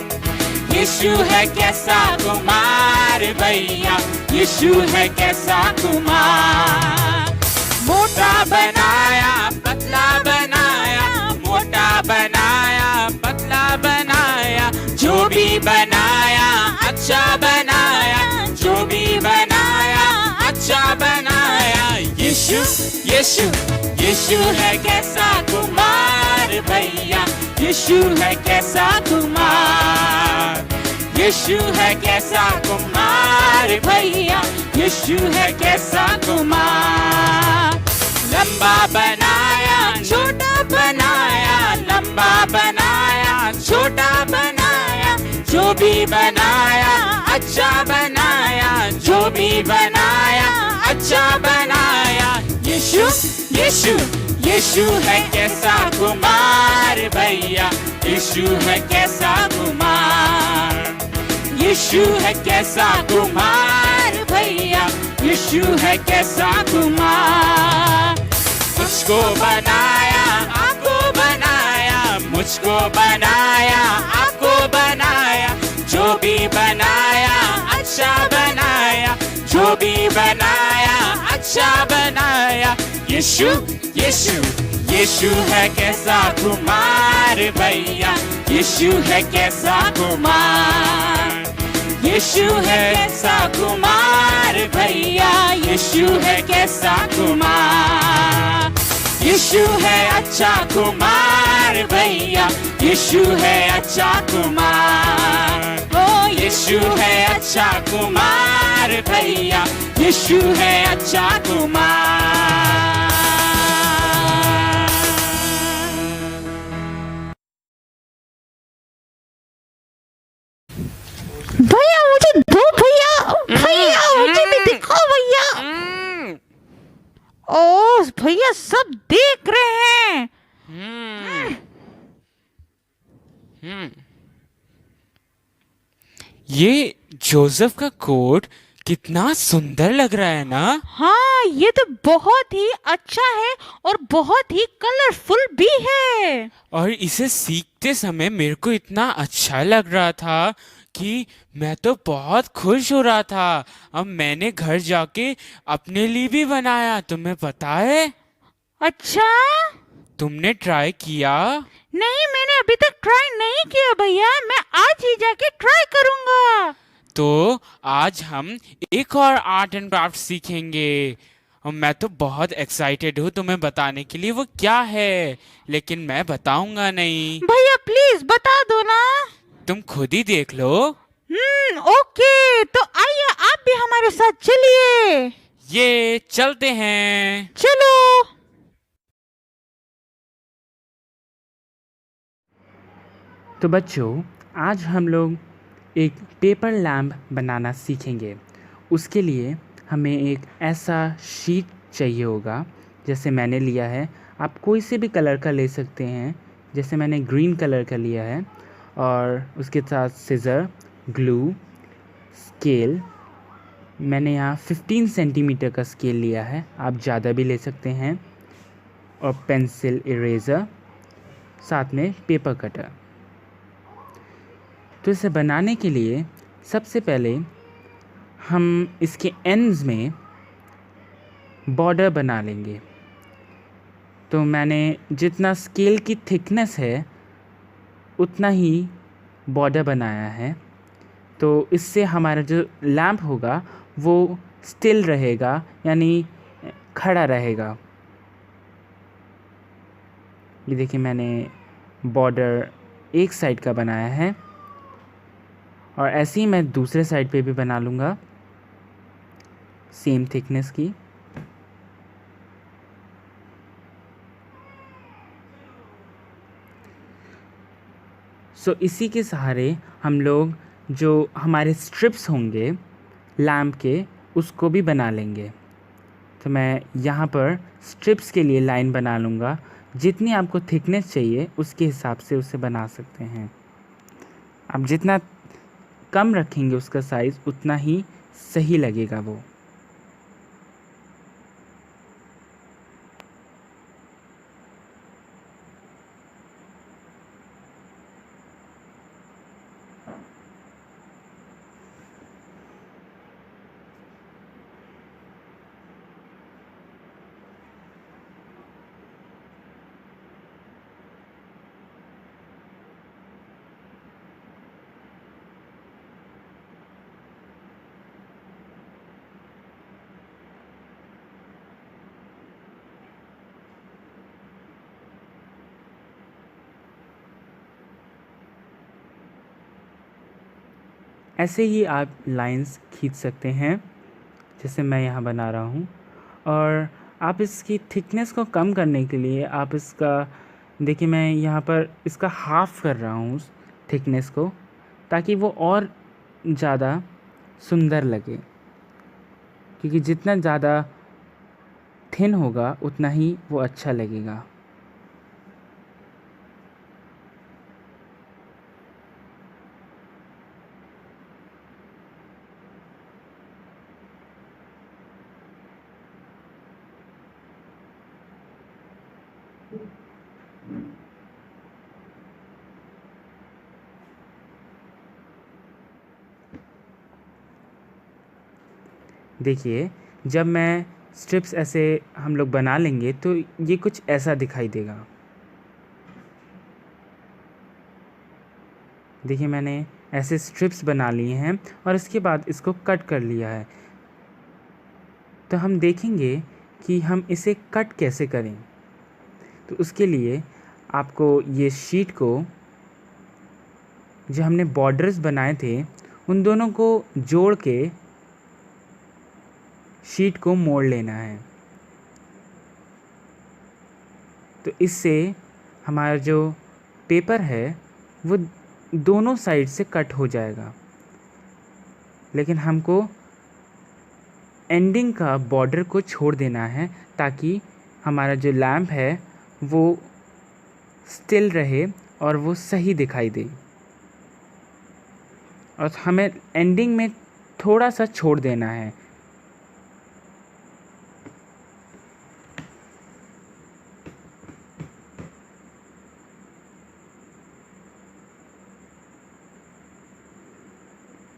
यीशु है कैसा कुमार भैया, यीशु है कैसा कुमार. मोटा बनाया पतला बनाया, मोटा बनाया पतला बनाया, जो भी बनाया अच्छा बनाया, जो भी बनाया अच्छा बनाया. यीशु यीशु यीशु है कैसा कुमार भैया, यीशु है कैसा कुमार. यीशु है कैसा कुमार भैया, यीशु है कैसा कुमार. लंबा बनाया छोटा बनाया, लंबा बनाया छोटा बनाया, जो भी बनाया अच्छा बनाया, जो भी बनाया अच्छा बनाया. यीशु यीशु यीशु है कैसा कुमार भैया, यीशु है कैसा कुमार. यीशु है कैसा कुमार भैया, यीशु है कैसा कुमार. मुझको बनाया आपको बनाया, मुझको बनाया आपको बनाया, जो भी बनाया अच्छा बनाया, जो भी बनाया अच्छा बनाया. यीशु यीशु यीशु है कैसा कुमार भैया, यीशु है कैसा कुमार. यीशु है कैसा कुमार भैया, यीशु है कैसा कुमार. यीशु है अच्छा कुमार भैया, यीशु है अच्छा कुमार. ओ यीशु है अच्छा कुमार भैया, यीशु है अच्छा कुमार. भैया मुझे दो, भैया भैया मुझे भी दिखाओ भैया. ओ बॉस भैया सब देख रहे हैं। ये जोसेफ का कोट कितना सुंदर लग रहा है ना। हाँ, ये तो बहुत ही अच्छा है और बहुत ही कलरफुल भी है। और इसे सीखते समय मेरे को इतना अच्छा लग रहा था कि मैं तो बहुत खुश हो रहा था। अब मैंने घर जाके अपने लिए भी बनाया, तुम्हें पता है? अच्छा, तुमने ट्राई किया? नहीं मैंने अभी तक ट्राई नहीं किया भैया, मैं आज ही जाके ट्राई करूंगा। तो आज हम एक और आर्ट एंड क्राफ्ट सीखेंगे और मैं तो बहुत एक्साइटेड हूँ तुम्हें बताने के लिए वो क्या है, लेकिन मैं बताऊंगा नहीं, भैया प्लीज बता दो ना। तुम खुद ही देख लो। ओके, तो आइए आप भी हमारे साथ चलिए। ये चलते हैं। चलो। तो बच्चों, आज हम लोग एक पेपर लैम्प बनाना सीखेंगे। उसके लिए हमें एक ऐसा शीट चाहिए होगा, जैसे मैंने लिया है। आप कोई से भी कलर का ले सकते हैं, जैसे मैंने ग्रीन कलर का लिया है। और उसके साथ सिज़र, ग्लू, स्केल। मैंने यहाँ 15 सेंटीमीटर का स्केल लिया है, आप ज़्यादा भी ले सकते हैं। और पेंसिल, इरेज़र, साथ में पेपर कटर। तो इसे बनाने के लिए सबसे पहले हम इसके एंड्स में बॉर्डर बना लेंगे। तो मैंने जितना स्केल की थिकनेस है उतना ही बॉर्डर बनाया है। तो इससे हमारा जो लैम्प होगा वो स्टिल रहेगा, यानी खड़ा रहेगा। ये देखिए, मैंने बॉर्डर एक साइड का बनाया है और ऐसे ही मैं दूसरे साइड पे भी बना लूँगा सेम थिकनेस की। इसी के सहारे हम लोग जो हमारे स्ट्रिप्स होंगे लैम्प के, उसको भी बना लेंगे। तो मैं यहाँ पर स्ट्रिप्स के लिए लाइन बना लूँगा। जितनी आपको थिकनेस चाहिए उसके हिसाब से उसे बना सकते हैं। आप जितना कम रखेंगे उसका साइज़, उतना ही सही लगेगा वो। ऐसे ही आप लाइंस खींच सकते हैं, जैसे मैं यहाँ बना रहा हूँ। और आप इसकी थिकनेस को कम करने के लिए आप इसका, देखिए मैं यहाँ पर इसका हाफ़ कर रहा हूँ थिकनेस को, ताकि वो और ज़्यादा सुंदर लगे। क्योंकि जितना ज़्यादा थिन होगा उतना ही वो अच्छा लगेगा। देखिए, जब मैं स्ट्रिप्स ऐसे हम लोग बना लेंगे तो ये कुछ ऐसा दिखाई देगा। देखिए, मैंने ऐसे स्ट्रिप्स बना लिए हैं और इसके बाद इसको कट कर लिया है। तो हम देखेंगे कि हम इसे कट कैसे करें। तो उसके लिए आपको ये शीट को, जो हमने बॉर्डर्स बनाए थे, उन दोनों को जोड़ के शीट को मोड़ लेना है। तो इससे हमारा जो पेपर है वो दोनों साइड से कट हो जाएगा। लेकिन हमको एंडिंग का बॉर्डर को छोड़ देना है, ताकि हमारा जो लैम्प है वो स्टिल रहे और वो सही दिखाई दे। और हमें एंडिंग में थोड़ा सा छोड़ देना है।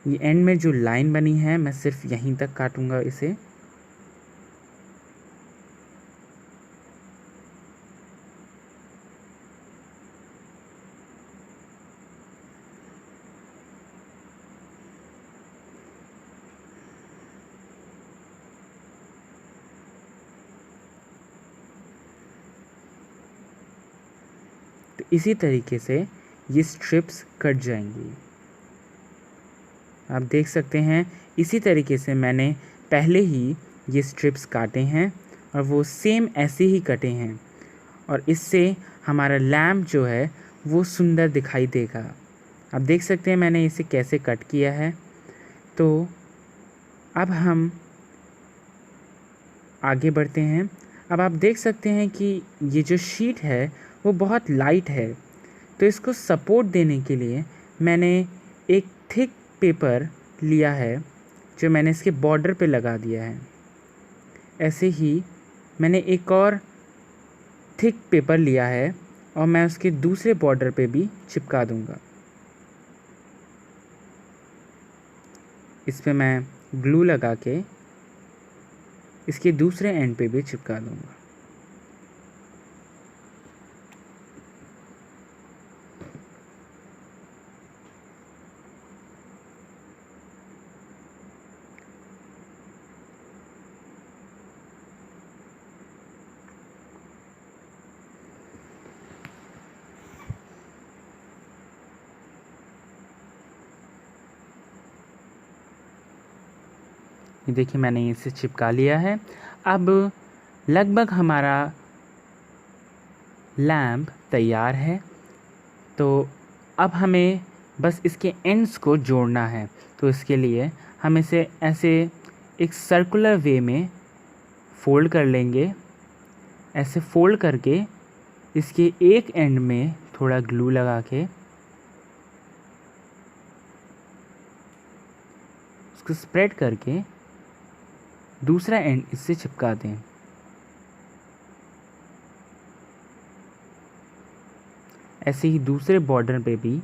ये एंड में जो लाइन बनी है मैं सिर्फ यहीं तक काटूंगा इसे। तो इसी तरीके से ये स्ट्रिप्स कट जाएंगी। आप देख सकते हैं इसी तरीके से मैंने पहले ही ये स्ट्रिप्स काटे हैं और वो सेम ऐसे ही कटे हैं और इससे हमारा लैम्प जो है वो सुंदर दिखाई देगा। आप देख सकते हैं मैंने इसे कैसे कट किया है। तो अब हम आगे बढ़ते हैं। अब आप देख सकते हैं कि ये जो शीट है वो बहुत लाइट है, तो इसको सपोर्ट देने के लिए मैंने एक थिक पेपर लिया है जो मैंने इसके बॉर्डर पे लगा दिया है। ऐसे ही मैंने एक और थिक पेपर लिया है और मैं उसके दूसरे बॉर्डर पे भी चिपका दूंगा। इस पे मैं ग्लू लगा के इसके दूसरे एंड पे भी चिपका दूंगा। ये देखिए मैंने इसे चिपका लिया है। अब लगभग हमारा लैम्प तैयार है। तो अब हमें बस इसके एंड्स को जोड़ना है। तो इसके लिए हम इसे ऐसे एक सर्कुलर वे में फ़ोल्ड कर लेंगे। ऐसे फ़ोल्ड करके इसके एक एंड में थोड़ा ग्लू लगा के उसको स्प्रेड करके दूसरा एंड इससे चिपका दें। ऐसे ही दूसरे बॉर्डर पे भी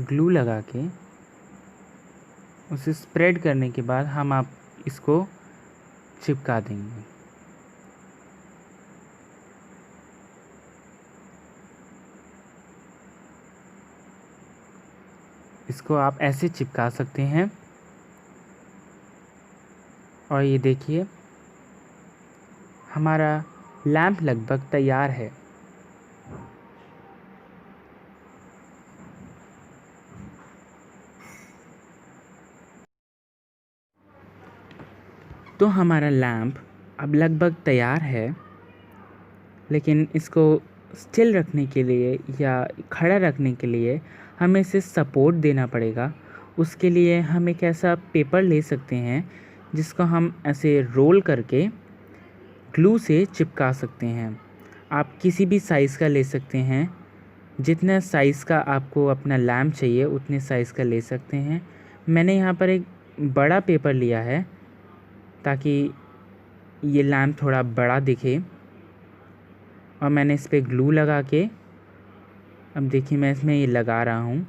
ग्लू लगा के उसे स्प्रेड करने के बाद हम आप इसको चिपका देंगे। इसको आप ऐसे चिपका सकते हैं। और ये देखिए हमारा लैम्प लगभग तैयार है। तो हमारा लैम्प अब लगभग तैयार है, लेकिन इसको स्टिल रखने के लिए या खड़ा रखने के लिए हमें इसे सपोर्ट देना पड़ेगा। उसके लिए हम एक ऐसा पेपर ले सकते हैं जिसको हम ऐसे रोल करके ग्लू से चिपका सकते हैं। आप किसी भी साइज़ का ले सकते हैं, जितना साइज़ का आपको अपना लैम्प चाहिए उतने साइज़ का ले सकते हैं। मैंने यहाँ पर एक बड़ा पेपर लिया है ताकि ये लैम्प थोड़ा बड़ा दिखे। और मैंने इस पर ग्लू लगा के, अब देखिए मैं इसमें ये लगा रहा हूँ,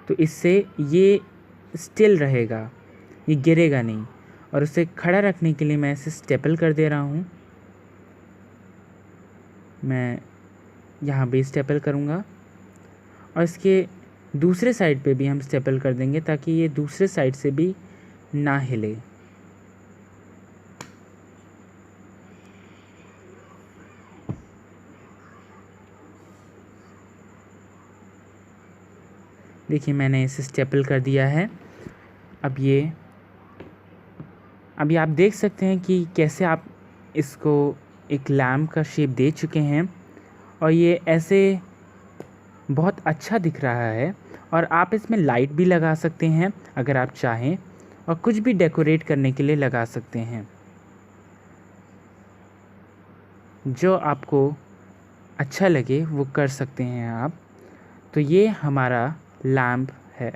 तो इससे ये स्टिल रहेगा, ये गिरेगा नहीं। और उसे खड़ा रखने के लिए मैं इसे स्टेपल कर दे रहा हूँ। मैं यहाँ भी स्टेपल करूँगा और इसके दूसरे साइड पे भी हम स्टेपल कर देंगे ताकि ये दूसरे साइड से भी ना हिले। देखिए मैंने इसे स्टेपल कर दिया है। अभी आप देख सकते हैं कि कैसे आप इसको एक लैम्प का शेप दे चुके हैं और ये ऐसे बहुत अच्छा दिख रहा है। और आप इसमें लाइट भी लगा सकते हैं अगर आप चाहें, और कुछ भी डेकोरेट करने के लिए लगा सकते हैं। जो आपको अच्छा लगे वो कर सकते हैं आप। तो ये हमारा लैम्प है।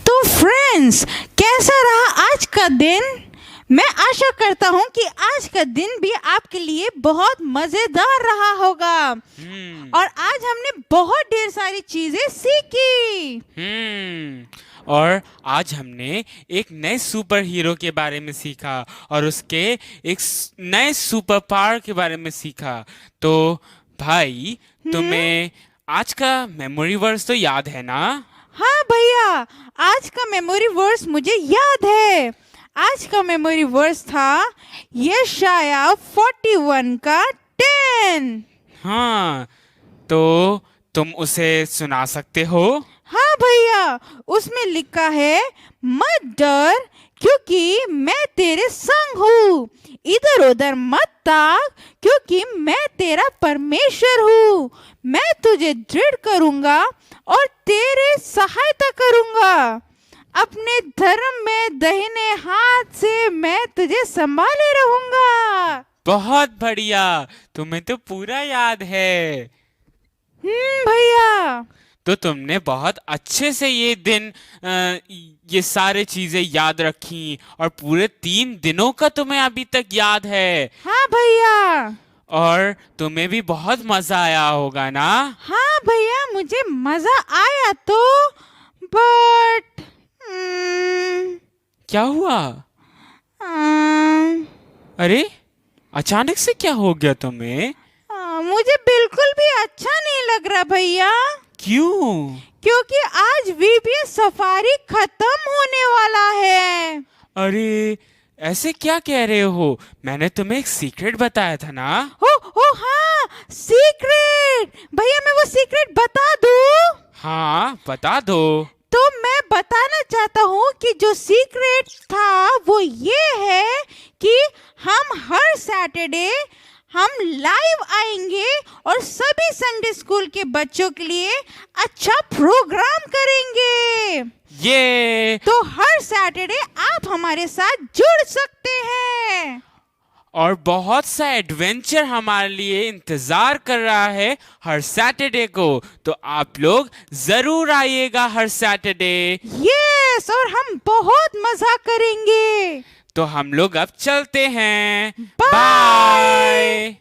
तो फ्रेंड्स, कैसा रहा आज का दिन? मैं आशा करता हूँ कि आज का दिन भी आपके लिए बहुत मज़ेदार रहा होगा और आज हमने बहुत ढेर सारी चीज़ें सीखी। और आज हमने एक नए सुपर हीरो के बारे में सीखा और उसके एक नए सुपर पावर के बारे में सीखा। तो भाई, तुम्हें आज का मेमोरी वर्स तो याद है ना? हाँ भैया, आज का मेमोरी वर्स मुझे याद है। आज का मेमोरी वर्स था यशाया 41 का 10। हाँ, तो तुम उसे सुना सकते हो? हाँ भैया, उसमें लिखा है, मत डर क्योंकि मैं तेरे संग हूँ, इधर उधर मत ताक क्योंकि मैं तेरा परमेश्वर हूँ। मैं तुझे दृढ़ करूँगा और तेरे सहायता करूँगा। अपने धर्म में दाहिने हाथ से मैं तुझे संभाले रहूँगा। बहुत बढ़िया, तुम्हें तो पूरा याद है। भैया। तो तुमने बहुत अच्छे से ये दिन ये सारे चीजें याद रखी और पूरे 3 दिनों का तुम्हें अभी तक याद है। हाँ भैया। और तुम्हें भी बहुत मजा आया होगा ना? हाँ भैया, मुझे मजा आया तो, बट क्या हुआ? अरे, अचानक से क्या हो गया तुम्हें? मुझे बिल्कुल भी अच्छा नहीं लग रहा भैया। क्यों? क्योंकि आज वीपीएस सफारी खत्म होने वाला है। अरे, ऐसे क्या कह रहे हो? मैंने तुम्हें एक सीक्रेट बताया था ना? हो हाँ, सीक्रेट। भैया, मैं वो सीक्रेट बता दूं? हाँ, बता दो। तो मैं बताना चाहता हूँ कि जो सीक्रेट था वो ये है कि हम हर सैटरडे हम लाइव आएंगे और सभी संडे स्कूल के बच्चों के लिए अच्छा प्रोग्राम करेंगे। ये तो हर सैटरडे आप हमारे साथ जुड़ सकते हैं और बहुत सा एडवेंचर हमारे लिए इंतजार कर रहा है हर सैटरडे को। तो आप लोग जरूर आइएगा हर सैटरडे। यस, और हम बहुत मजा करेंगे। तो हम लोग अब चलते हैं। बाय। बाय।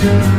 हैं।